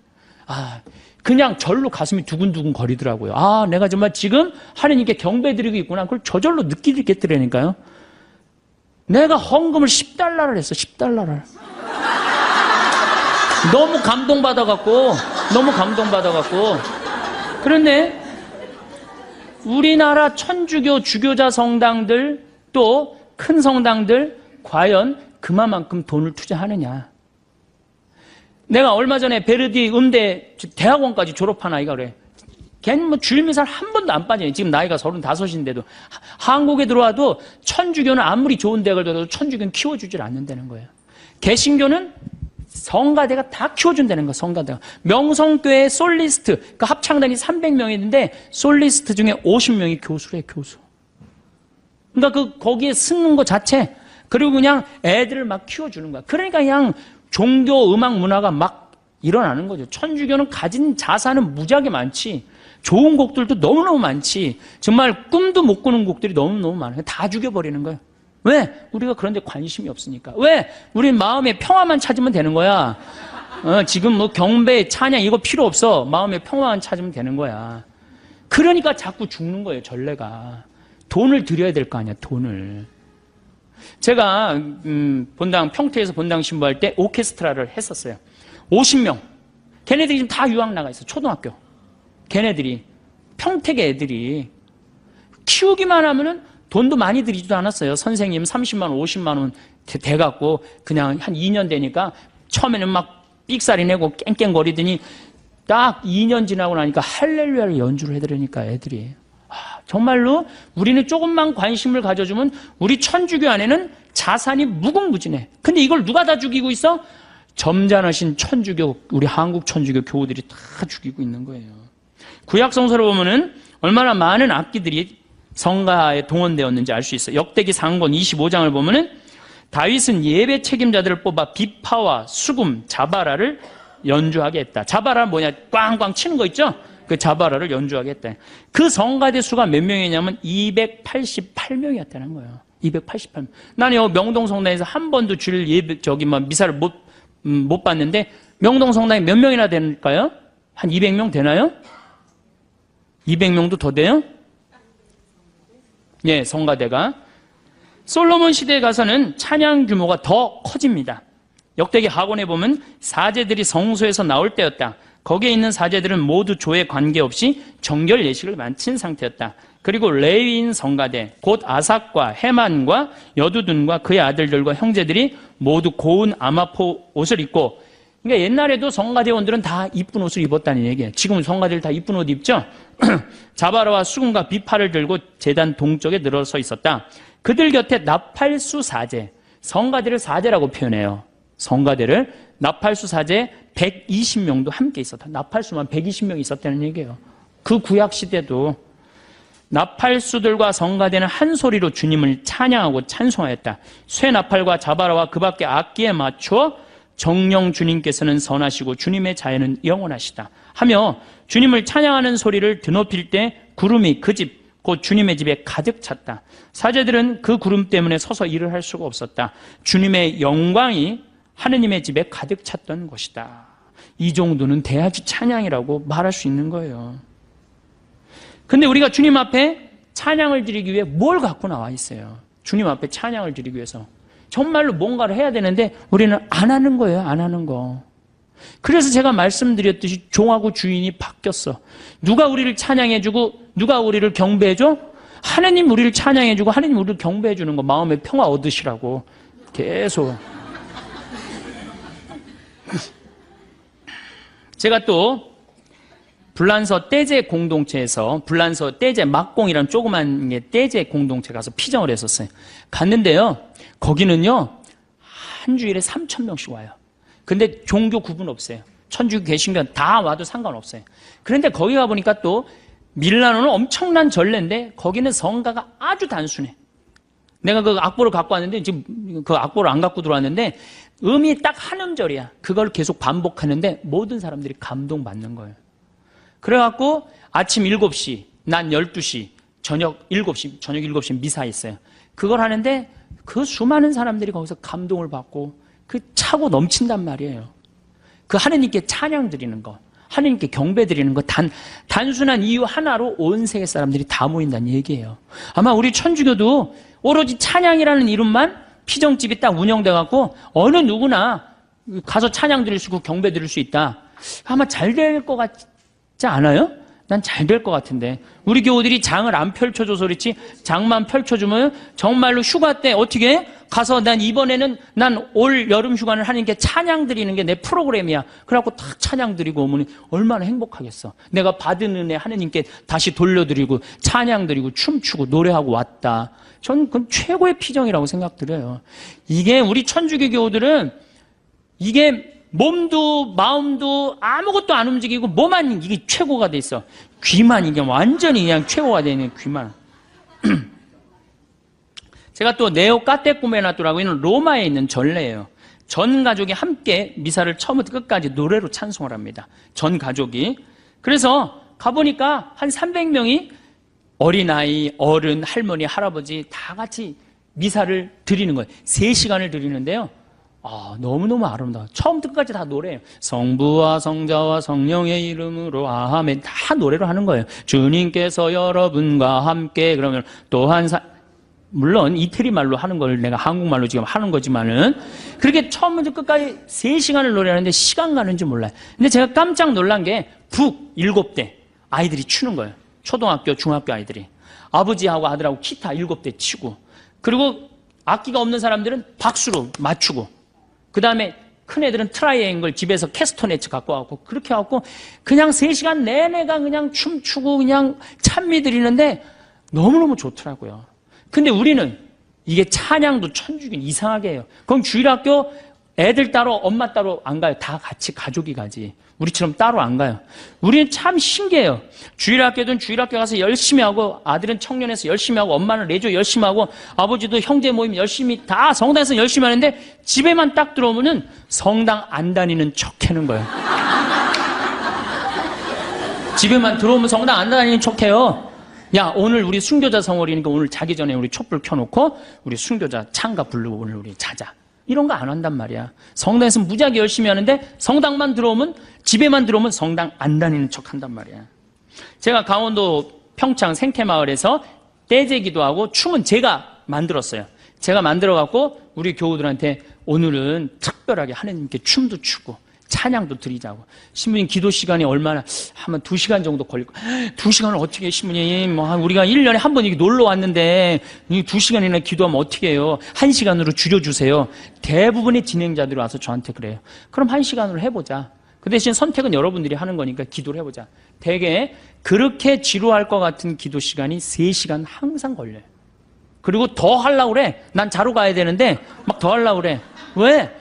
Speaker 1: 그냥 절로 가슴이 두근두근 거리더라고요. 내가 정말 지금 하느님께 경배드리고 있구나. 그걸 저절로 느끼겠더라니까요. 내가 헌금을 $10를 했어, $10를. 너무 감동받아갖고. 그런데 우리나라 천주교 주교자 성당들, 또 큰 성당들, 과연 그만큼 돈을 투자하느냐. 내가 얼마 전에 베르디 음대 대학원까지 졸업한 아이가 그래. 걔는 뭐 주일미사를 한 번도 안 빠져요. 지금 나이가 35인데도. 한국에 들어와도 천주교는 아무리 좋은 대학을 들어도 천주교는 키워주질 않는다는 거예요. 개신교는 성가대가 다 키워준다는 거예요. 성가대가. 명성교회 솔리스트, 그 합창단이 300명이 있는데 솔리스트 중에 50명이 교수래, 교수. 그러니까 거기에 쓰는 것 자체, 그리고 그냥 애들을 막 키워주는 거야. 그러니까 그냥 종교, 음악, 문화가 막 일어나는 거죠. 천주교는 가진 자산은 무지하게 많지. 좋은 곡들도 너무너무 많지. 정말 꿈도 못 꾸는 곡들이 너무너무 많아요. 다 죽여버리는 거예요. 왜? 우리가 그런 데 관심이 없으니까. 왜? 우리 마음의 평화만 찾으면 되는 거야. 지금 뭐 경배, 찬양 이거 필요 없어. 마음의 평화만 찾으면 되는 거야. 그러니까 자꾸 죽는 거예요, 전례가. 돈을 들여야 될 거 아니야, 돈을. 제가 평택에서 본당 신부할 때 오케스트라를 했었어요. 50명. 걔네들이 지금 다 유학 나가 있어, 초등학교. 걔네들이, 평택의 애들이. 키우기만 하면은 돈도 많이 들이지도 않았어요. 선생님 30만 원, 50만 원 돼갖고 그냥 한 2년 되니까 처음에는 막 삑사리 내고 깽깽거리더니 딱 2년 지나고 나니까 할렐루야를 연주를 해드리니까 애들이. 정말로 우리는 조금만 관심을 가져주면 우리 천주교 안에는 자산이 무궁무진해. 근데 이걸 누가 다 죽이고 있어? 점잖으신 천주교, 우리 한국 천주교 교우들이 다 죽이고 있는 거예요. 구약 성서를 보면은 얼마나 많은 악기들이 성가에 동원되었는지 알 수 있어요. 역대기 상권 25장을 보면은 다윗은 예배 책임자들을 뽑아 비파와 수금, 자바라를 연주하게 했다. 자바라 뭐냐? 꽝꽝 치는 거 있죠? 그 자바라를 연주하게 했다. 그 성가대 수가 몇 명이냐면 288명이었다는 거예요. 288명. 나는 요 명동 성당에서 한 번도 주일 예배, 미사를 못 봤는데, 명동 성당에 몇 명이나 될까요? 한 200명 되나요? 200명도 더 돼요? 예, 성가대가. 솔로몬 시대에 가서는 찬양 규모가 더 커집니다. 역대기 하곤에 보면 사제들이 성소에서 나올 때였다. 거기에 있는 사제들은 모두 조에 관계없이 정결 예식을 마친 상태였다. 그리고 레위인 성가대, 곧 아삭과 헤만과 여두둔과 그의 아들들과 형제들이 모두 고운 아마포 옷을 입고, 그러니까 옛날에도 성가대원들은 다 이쁜 옷을 입었다는 얘기예요. 지금은 성가대들 다 이쁜 옷 입죠? 자바라와 수금과 비파를 들고 제단 동쪽에 늘어서 있었다. 그들 곁에 나팔수 사제, 성가대를 사제라고 표현해요. 성가대를 나팔수 사제 120명도 함께 있었다. 나팔수만 120명 있었다는 얘기예요. 그 구약 시대도 나팔수들과 성가대는 한 소리로 주님을 찬양하고 찬송하였다. 쇠 나팔과 자바라와 그 밖에 악기에 맞춰 정령 주님께서는 선하시고 주님의 자애는 영원하시다 하며 주님을 찬양하는 소리를 드높일 때 구름이 그 집, 곧 주님의 집에 가득 찼다. 사제들은 그 구름 때문에 서서 일을 할 수가 없었다. 주님의 영광이 하느님의 집에 가득 찼던 것이다. 이 정도는 대아주 찬양이라고 말할 수 있는 거예요. 근데 우리가 주님 앞에 찬양을 드리기 위해 뭘 갖고 나와 있어요? 주님 앞에 찬양을 드리기 위해서 정말로 뭔가를 해야 되는데 우리는 안 하는 거예요. 안 하는 거. 그래서 제가 말씀드렸듯이 종하고 주인이 바뀌었어. 누가 우리를 찬양해주고 누가 우리를 경배해줘? 하느님 우리를 찬양해주고 하느님 우리를 경배해주는 거, 마음의 평화 얻으시라고 계속. 제가 또 불란서 떼제 공동체에서, 불란서 떼제 막공이라는 조그만 떼제 공동체 가서 피정을 했었어요. 갔는데요, 거기는요 한 주일에 3,000명씩 와요. 근데 종교 구분 없어요. 천주교 개신교 다 와도 상관없어요. 그런데 거기 가보니까 또 밀라노는 엄청난 전례인데 거기는 성가가 아주 단순해. 내가 그 악보를 갖고 왔는데, 지금 그 악보를 안 갖고 들어왔는데 음이 딱 한 음절이야. 그걸 계속 반복하는데 모든 사람들이 감동받는 거예요. 그래갖고 아침 7시, 난 12시, 저녁 7시 미사 있어요. 그걸 하는데 그 수많은 사람들이 거기서 감동을 받고 그 차고 넘친단 말이에요. 그 하느님께 찬양 드리는 거, 하느님께 경배 드리는 거, 단순한 이유 하나로 온 세계 사람들이 다 모인다는 얘기예요. 아마 우리 천주교도 오로지 찬양이라는 이름만 피정집이 딱 운영돼 갖고 어느 누구나 가서 찬양 드릴 수 있고 경배 드릴 수 있다. 아마 잘 될 것 같지 않아요? 난 잘 될 것 같은데. 우리 교우들이 장을 안 펼쳐줘서 그렇지, 장만 펼쳐주면 정말로 휴가 때 어떻게 가서 난 이번에는 난 올 여름 휴가는 하나님께 찬양 드리는 게 내 프로그램이야. 그래갖고 딱 찬양 드리고 오면 얼마나 행복하겠어. 내가 받은 은혜 하나님께 다시 돌려드리고 찬양 드리고 춤추고 노래하고 왔다. 전 그건 최고의 피정이라고 생각드려요. 이게 우리 천주교 교우들은 이게 몸도 마음도 아무것도 안 움직이고 뭐만 이게 최고가 돼 있어. 귀만 이게 완전히 그냥 최고가 돼 있는 귀만. 제가 또 네오 까테꾸메나토라고 있는 로마에 있는 전례예요. 전 가족이 함께 미사를 처음부터 끝까지 노래로 찬송을 합니다. 전 가족이. 그래서 가보니까 한 300명이 어린아이, 어른, 할머니, 할아버지 다 같이 미사를 드리는 거예요. 3시간을 드리는데요. 너무너무 아름다워. 처음부터 끝까지 다 노래예요. 성부와 성자와 성령의 이름으로 아멘. 다 노래로 하는 거예요. 주님께서 여러분과 함께. 그러면 또한 물론 이태리 말로 하는 걸 내가 한국말로 지금 하는 거지만은 그렇게 처음부터 끝까지 3시간을 노래하는데 시간 가는지 몰라요. 근데 제가 깜짝 놀란 게 북 7대 아이들이 추는 거예요. 초등학교, 중학교 아이들이. 아버지하고 아들하고 기타 7대 치고, 그리고 악기가 없는 사람들은 박수로 맞추고, 그 다음에 큰 애들은 트라이앵글 집에서 캐스터네츠 갖고 와갖고 그렇게 해갖고 그냥 3시간 내내가 그냥 춤추고 그냥 찬미 드리는데 너무너무 좋더라고요. 근데 우리는 이게 찬양도 천주교는 이상하게 해요. 그럼 주일학교 애들 따로 엄마 따로 안 가요. 다 같이 가족이 가지. 우리처럼 따로 안 가요. 우리는 참 신기해요. 주일학교든 주일학교 가서 열심히 하고, 아들은 청년에서 열심히 하고, 엄마는 레조 열심히 하고, 아버지도 형제 모임 열심히 다 성당에서 열심히 하는데 집에만 딱 들어오면은 성당 안 다니는 척 하는 거예요. 집에만 들어오면 성당 안 다니는 척 해요. 야, 오늘 우리 순교자 성월이니까 오늘 자기 전에 우리 촛불 켜놓고 우리 순교자 찬가 부르고 오늘 우리 자자. 이런 거 안 한단 말이야. 성당에서 무지하게 열심히 하는데 성당만 들어오면, 집에만 들어오면 성당 안 다니는 척 한단 말이야. 제가 강원도 평창 생태마을에서 떼제기도 하고 춤은 제가 만들었어요. 제가 만들어갖고 우리 교우들한테 오늘은 특별하게 하나님께 춤도 추고 찬양도 드리자고. 신부님 기도 시간이 얼마나, 하면 2시간 정도 걸릴 거. 2시간을 어떻게 해, 신부님? 뭐, 우리가 1년에 한 번 놀러 왔는데, 2시간이나 기도하면 어떻게 해요? 1시간으로 줄여주세요. 대부분의 진행자들이 와서 저한테 그래요. 그럼 1시간으로 해보자. 그 대신 선택은 여러분들이 하는 거니까 기도를 해보자. 대개 그렇게 지루할 것 같은 기도 시간이 3시간 항상 걸려요. 그리고 더 하려고 그래. 난 자러 가야 되는데, 막 더 하려고 그래. 왜?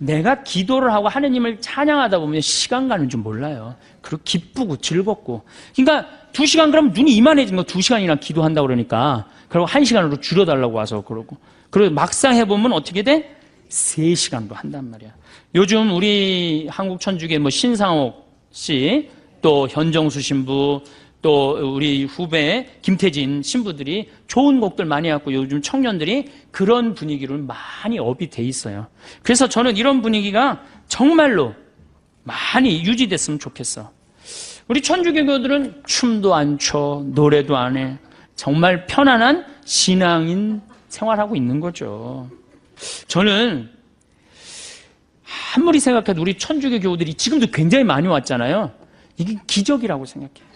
Speaker 1: 내가 기도를 하고 하느님을 찬양하다 보면 시간 가는 줄 몰라요. 그리고 기쁘고 즐겁고. 그러니까 2시간 그러면 눈이 이만해진 거, 2시간이나 기도한다고 그러니까. 그리고 1시간으로 줄여달라고 와서 그러고. 그리고 막상 해보면 어떻게 돼? 3시간도 한단 말이야. 요즘 우리 한국 천주교 뭐 신상옥 씨, 또 현정수 신부, 또 우리 후배 김태진 신부들이 좋은 곡들 많이 갖고 요즘 청년들이 그런 분위기로 많이 업이 돼 있어요. 그래서 저는 이런 분위기가 정말로 많이 유지됐으면 좋겠어. 우리 천주교교들은 춤도 안 춰, 노래도 안 해. 정말 편안한 신앙인 생활하고 있는 거죠. 저는 아무리 생각해도 우리 천주교 교우들이 지금도 굉장히 많이 왔잖아요. 이게 기적이라고 생각해요.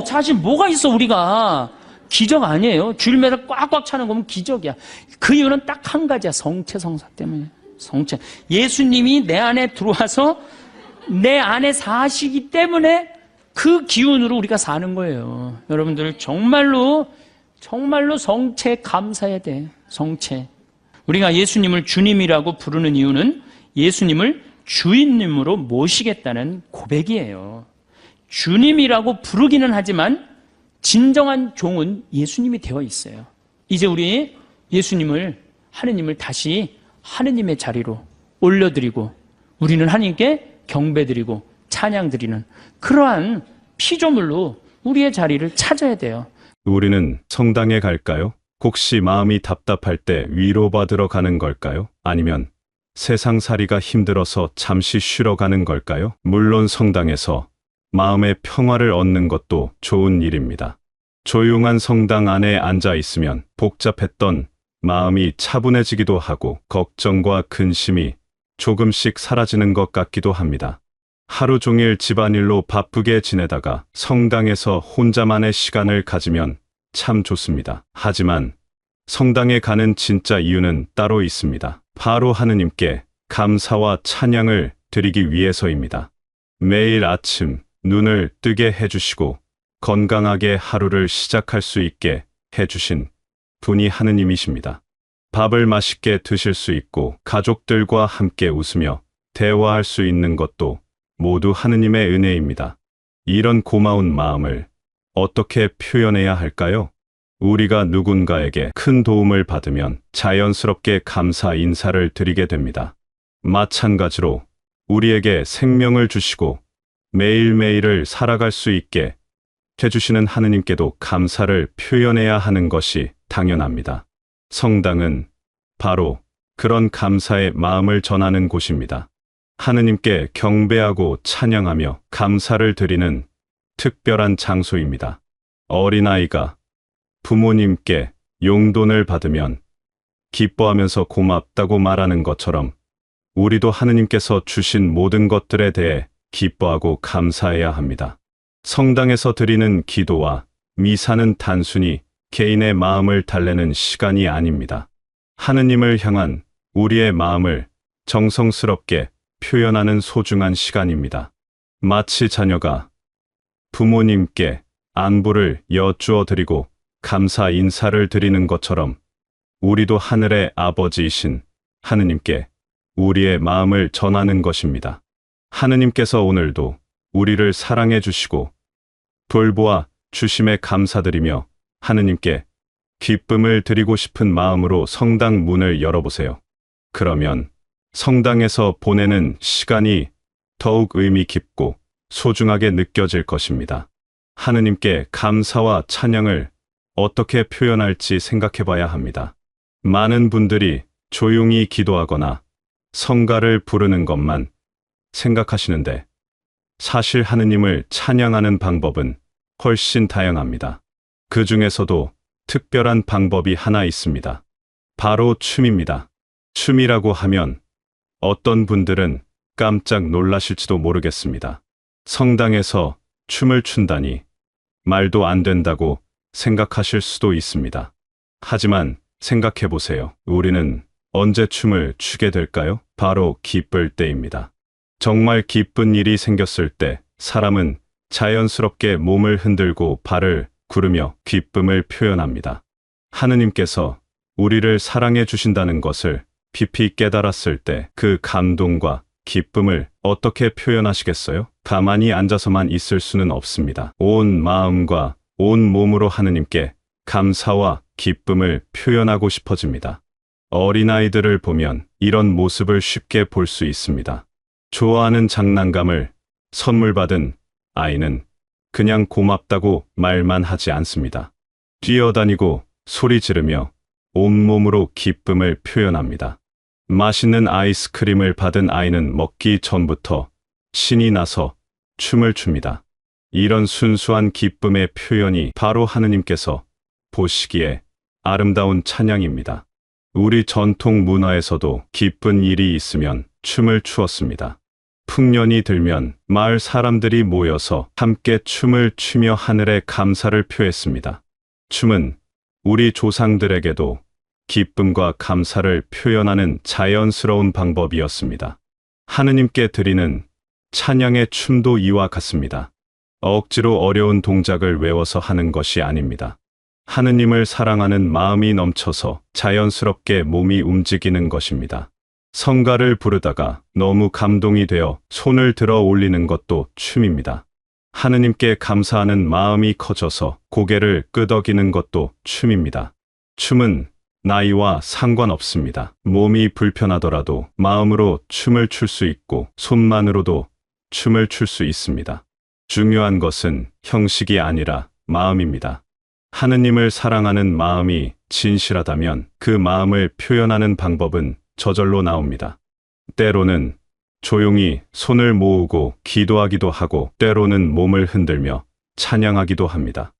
Speaker 1: 사실 뭐가 있어, 우리가. 기적 아니에요. 주일마다 꽉꽉 차는 거면 기적이야. 그 이유는 딱 한 가지야. 성체성사 때문에. 성체. 예수님이 내 안에 들어와서 내 안에 사시기 때문에 그 기운으로 우리가 사는 거예요. 여러분들 정말로 성체 감사해야 돼. 성체. 우리가 예수님을 주님이라고 부르는 이유는 예수님을 주인님으로 모시겠다는 고백이에요. 주님이라고 부르기는 하지만 진정한 종은 예수님이 되어 있어요. 이제 우리 예수님을, 하느님을 다시 하느님의 자리로 올려드리고 우리는 하느님께 경배드리고 찬양드리는 그러한 피조물로 우리의 자리를 찾아야 돼요.
Speaker 2: 우리는 성당에 갈까요? 혹시 마음이 답답할 때 위로받으러 가는 걸까요? 아니면 세상살이가 힘들어서 잠시 쉬러 가는 걸까요? 물론 성당에서 마음의 평화를 얻는 것도 좋은 일입니다. 조용한 성당 안에 앉아 있으면 복잡했던 마음이 차분해지기도 하고 걱정과 근심이 조금씩 사라지는 것 같기도 합니다. 하루 종일 집안일로 바쁘게 지내다가 성당에서 혼자만의 시간을 가지면 참 좋습니다. 하지만 성당에 가는 진짜 이유는 따로 있습니다. 바로 하느님께 감사와 찬양을 드리기 위해서입니다. 매일 아침 눈을 뜨게 해주시고 건강하게 하루를 시작할 수 있게 해주신 분이 하느님이십니다. 밥을 맛있게 드실 수 있고 가족들과 함께 웃으며 대화할 수 있는 것도 모두 하느님의 은혜입니다. 이런 고마운 마음을 어떻게 표현해야 할까요? 우리가 누군가에게 큰 도움을 받으면 자연스럽게 감사 인사를 드리게 됩니다. 마찬가지로 우리에게 생명을 주시고 매일매일을 살아갈 수 있게 해주시는 하느님께도 감사를 표현해야 하는 것이 당연합니다. 성당은 바로 그런 감사의 마음을 전하는 곳입니다. 하느님께 경배하고 찬양하며 감사를 드리는 특별한 장소입니다. 어린아이가 부모님께 용돈을 받으면 기뻐하면서 고맙다고 말하는 것처럼 우리도 하느님께서 주신 모든 것들에 대해 기뻐하고 감사해야 합니다. 성당에서 드리는 기도와 미사는 단순히 개인의 마음을 달래는 시간이 아닙니다. 하느님을 향한 우리의 마음을 정성스럽게 표현하는 소중한 시간입니다. 마치 자녀가 부모님께 안부를 여쭈어 드리고 감사 인사를 드리는 것처럼 우리도 하늘의 아버지이신 하느님께 우리의 마음을 전하는 것입니다. 하느님께서 오늘도 우리를 사랑해 주시고 돌보아 주심에 감사드리며 하느님께 기쁨을 드리고 싶은 마음으로 성당 문을 열어보세요. 그러면 성당에서 보내는 시간이 더욱 의미 깊고 소중하게 느껴질 것입니다. 하느님께 감사와 찬양을 어떻게 표현할지 생각해 봐야 합니다. 많은 분들이 조용히 기도하거나 성가를 부르는 것만 생각하시는데 사실 하느님을 찬양하는 방법은 훨씬 다양합니다. 그 중에서도 특별한 방법이 하나 있습니다. 바로 춤입니다. 춤이라고 하면 어떤 분들은 깜짝 놀라실지도 모르겠습니다. 성당에서 춤을 춘다니 말도 안 된다고 생각하실 수도 있습니다. 하지만 생각해 보세요. 우리는 언제 춤을 추게 될까요? 바로 기쁠 때입니다. 정말 기쁜 일이 생겼을 때 사람은 자연스럽게 몸을 흔들고 발을 구르며 기쁨을 표현합니다. 하느님께서 우리를 사랑해 주신다는 것을 깊이 깨달았을 때 그 감동과 기쁨을 어떻게 표현하시겠어요? 가만히 앉아서만 있을 수는 없습니다. 온 마음과 온 몸으로 하느님께 감사와 기쁨을 표현하고 싶어집니다. 어린아이들을 보면 이런 모습을 쉽게 볼 수 있습니다. 좋아하는 장난감을 선물 받은 아이는 그냥 고맙다고 말만 하지 않습니다. 뛰어다니고 소리 지르며 온몸으로 기쁨을 표현합니다. 맛있는 아이스크림을 받은 아이는 먹기 전부터 신이 나서 춤을 춥니다. 이런 순수한 기쁨의 표현이 바로 하느님께서 보시기에 아름다운 찬양입니다. 우리 전통 문화에서도 기쁜 일이 있으면 춤을 추었습니다. 풍년이 들면 마을 사람들이 모여서 함께 춤을 추며 하늘에 감사를 표했습니다. 춤은 우리 조상들에게도 기쁨과 감사를 표현하는 자연스러운 방법이었습니다. 하느님께 드리는 찬양의 춤도 이와 같습니다. 억지로 어려운 동작을 외워서 하는 것이 아닙니다. 하느님을 사랑하는 마음이 넘쳐서 자연스럽게 몸이 움직이는 것입니다. 성가를 부르다가 너무 감동이 되어 손을 들어 올리는 것도 춤입니다. 하느님께 감사하는 마음이 커져서 고개를 끄덕이는 것도 춤입니다. 춤은 나이와 상관없습니다. 몸이 불편하더라도 마음으로 춤을 출 수 있고 손만으로도 춤을 출 수 있습니다. 중요한 것은 형식이 아니라 마음입니다. 하느님을 사랑하는 마음이 진실하다면 그 마음을 표현하는 방법은 저절로 나옵니다. 때로는 조용히 손을 모으고 기도하기도 하고 때로는 몸을 흔들며 찬양하기도 합니다.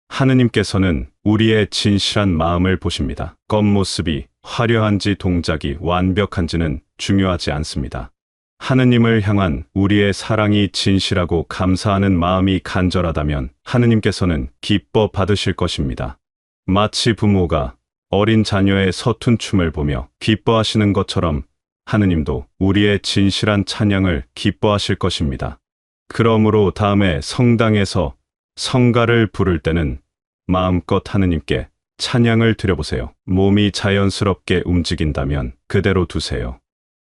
Speaker 2: 하느님께서는 우리의 진실한 마음을 보십니다. 겉모습이 화려한지 동작이 완벽한지는 중요하지 않습니다. 하느님을 향한 우리의 사랑이 진실하고 감사하는 마음이 간절하다면 하느님께서는 기뻐 받으실 것입니다. 마치 부모가 어린 자녀의 서툰 춤을 보며 기뻐하시는 것처럼 하느님도 우리의 진실한 찬양을 기뻐하실 것입니다. 그러므로 다음에 성당에서 성가를 부를 때는 마음껏 하느님께 찬양을 드려보세요. 몸이 자연스럽게 움직인다면 그대로 두세요.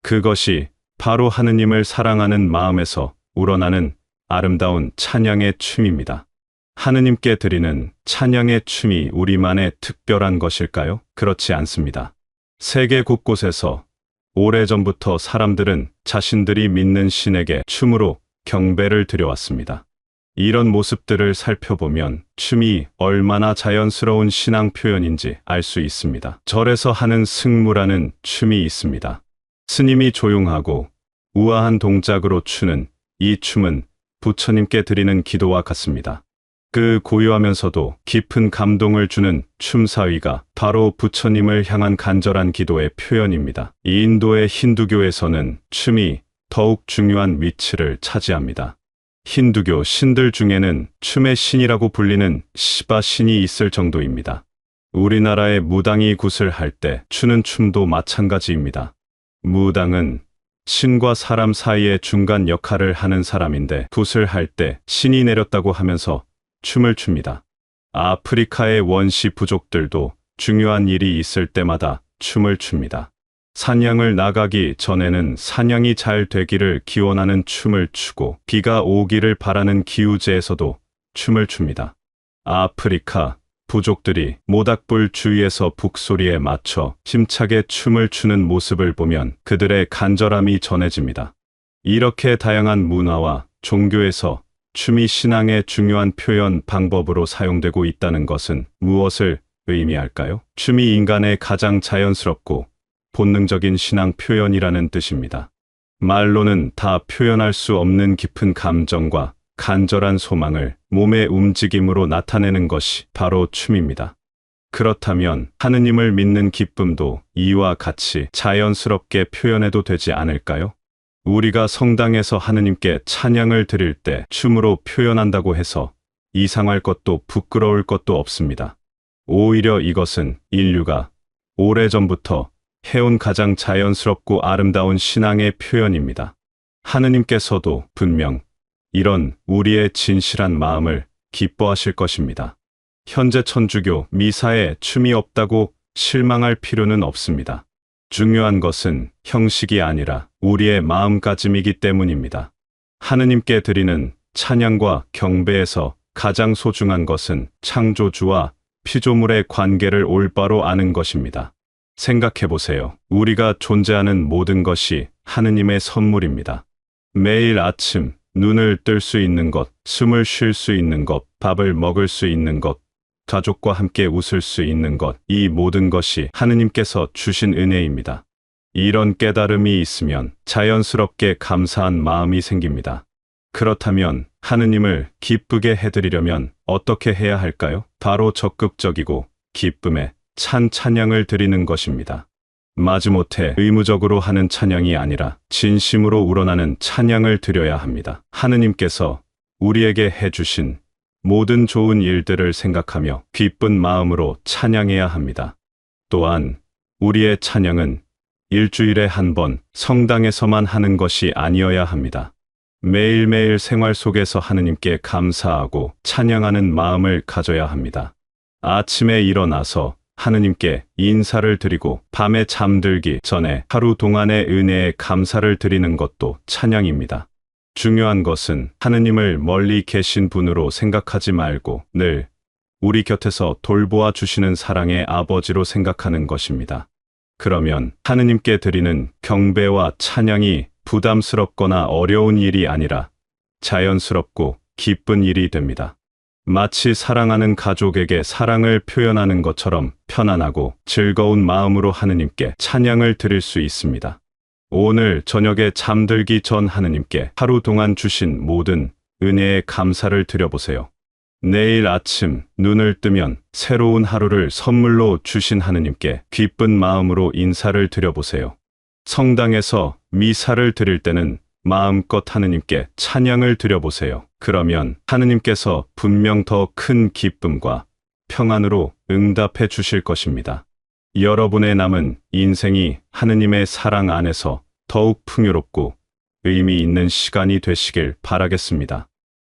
Speaker 2: 그것이 바로 하느님을 사랑하는 마음에서 우러나는 아름다운 찬양의 춤입니다. 하느님께 드리는 찬양의 춤이 우리만의 특별한 것일까요? 그렇지 않습니다. 세계 곳곳에서 오래전부터 사람들은 자신들이 믿는 신에게 춤으로 경배를 드려왔습니다. 이런 모습들을 살펴보면 춤이 얼마나 자연스러운 신앙 표현인지 알 수 있습니다. 절에서 하는 승무라는 춤이 있습니다. 스님이 조용하고 우아한 동작으로 추는 이 춤은 부처님께 드리는 기도와 같습니다. 그 고요하면서도 깊은 감동을 주는 춤사위가 바로 부처님을 향한 간절한 기도의 표현입니다. 인도의 힌두교에서는 춤이 더욱 중요한 위치를 차지합니다. 힌두교 신들 중에는 춤의 신이라고 불리는 시바 신이 있을 정도입니다. 우리나라의 무당이 굿을 할 때 추는 춤도 마찬가지입니다. 무당은 신과 사람 사이의 중간 역할을 하는 사람인데 굿을 할 때 신이 내렸다고 하면서 춤을 춥니다. 아프리카의 원시 부족들도 중요한 일이 있을 때마다 춤을 춥니다. 사냥을 나가기 전에는 사냥이 잘 되기를 기원하는 춤을 추고 비가 오기를 바라는 기우제에서도 춤을 춥니다. 아프리카 부족들이 모닥불 주위에서 북소리에 맞춰 힘차게 춤을 추는 모습을 보면 그들의 간절함이 전해집니다. 이렇게 다양한 문화와 종교에서 춤이 신앙의 중요한 표현 방법으로 사용되고 있다는 것은 무엇을 의미할까요? 춤이 인간의 가장 자연스럽고 본능적인 신앙 표현이라는 뜻입니다. 말로는 다 표현할 수 없는 깊은 감정과 간절한 소망을 몸의 움직임으로 나타내는 것이 바로 춤입니다. 그렇다면 하느님을 믿는 기쁨도 이와 같이 자연스럽게 표현해도 되지 않을까요? 우리가 성당에서 하느님께 찬양을 드릴 때 춤으로 표현한다고 해서 이상할 것도 부끄러울 것도 없습니다. 오히려 이것은 인류가 오래전부터 해온 가장 자연스럽고 아름다운 신앙의 표현입니다. 하느님께서도 분명 이런 우리의 진실한 마음을 기뻐하실 것입니다. 현재 천주교 미사에 춤이 없다고 실망할 필요는 없습니다. 중요한 것은 형식이 아니라 우리의 마음가짐이기 때문입니다. 하느님께 드리는 찬양과 경배에서 가장 소중한 것은 창조주와 피조물의 관계를 올바로 아는 것입니다. 생각해 보세요. 우리가 존재하는 모든 것이 하느님의 선물입니다. 매일 아침 눈을 뜰 수 있는 것, 숨을 쉴 수 있는 것, 밥을 먹을 수 있는 것, 가족과 함께 웃을 수 있는 것, 이 모든 것이 하느님께서 주신 은혜입니다. 이런 깨달음이 있으면 자연스럽게 감사한 마음이 생깁니다. 그렇다면 하느님을 기쁘게 해드리려면 어떻게 해야 할까요? 바로 적극적이고 기쁨에 찬 찬양을 드리는 것입니다. 마지못해 의무적으로 하는 찬양이 아니라 진심으로 우러나는 찬양을 드려야 합니다. 하느님께서 우리에게 해주신 모든 좋은 일들을 생각하며 기쁜 마음으로 찬양해야 합니다. 또한 우리의 찬양은 일주일에 한 번 성당에서만 하는 것이 아니어야 합니다. 매일매일 생활 속에서 하느님께 감사하고 찬양하는 마음을 가져야 합니다. 아침에 일어나서 하느님께 인사를 드리고 밤에 잠들기 전에 하루 동안의 은혜에 감사를 드리는 것도 찬양입니다. 중요한 것은 하느님을 멀리 계신 분으로 생각하지 말고 늘 우리 곁에서 돌보아 주시는 사랑의 아버지로 생각하는 것입니다. 그러면 하느님께 드리는 경배와 찬양이 부담스럽거나 어려운 일이 아니라 자연스럽고 기쁜 일이 됩니다. 마치 사랑하는 가족에게 사랑을 표현하는 것처럼 편안하고 즐거운 마음으로 하느님께 찬양을 드릴 수 있습니다. 오늘 저녁에 잠들기 전 하느님께 하루 동안 주신 모든 은혜에 감사를 드려보세요. 내일 아침 눈을 뜨면 새로운 하루를 선물로 주신 하느님께 기쁜 마음으로 인사를 드려보세요. 성당에서 미사를 드릴 때는 마음껏 하느님께 찬양을 드려보세요. 그러면 하느님께서 분명 더 큰 기쁨과 평안으로 응답해 주실 것입니다. 여러분의 남은 인생이 하느님의 사랑 안에서 더욱 풍요롭고 의미 있는 시간이 되시길 바라겠습니다.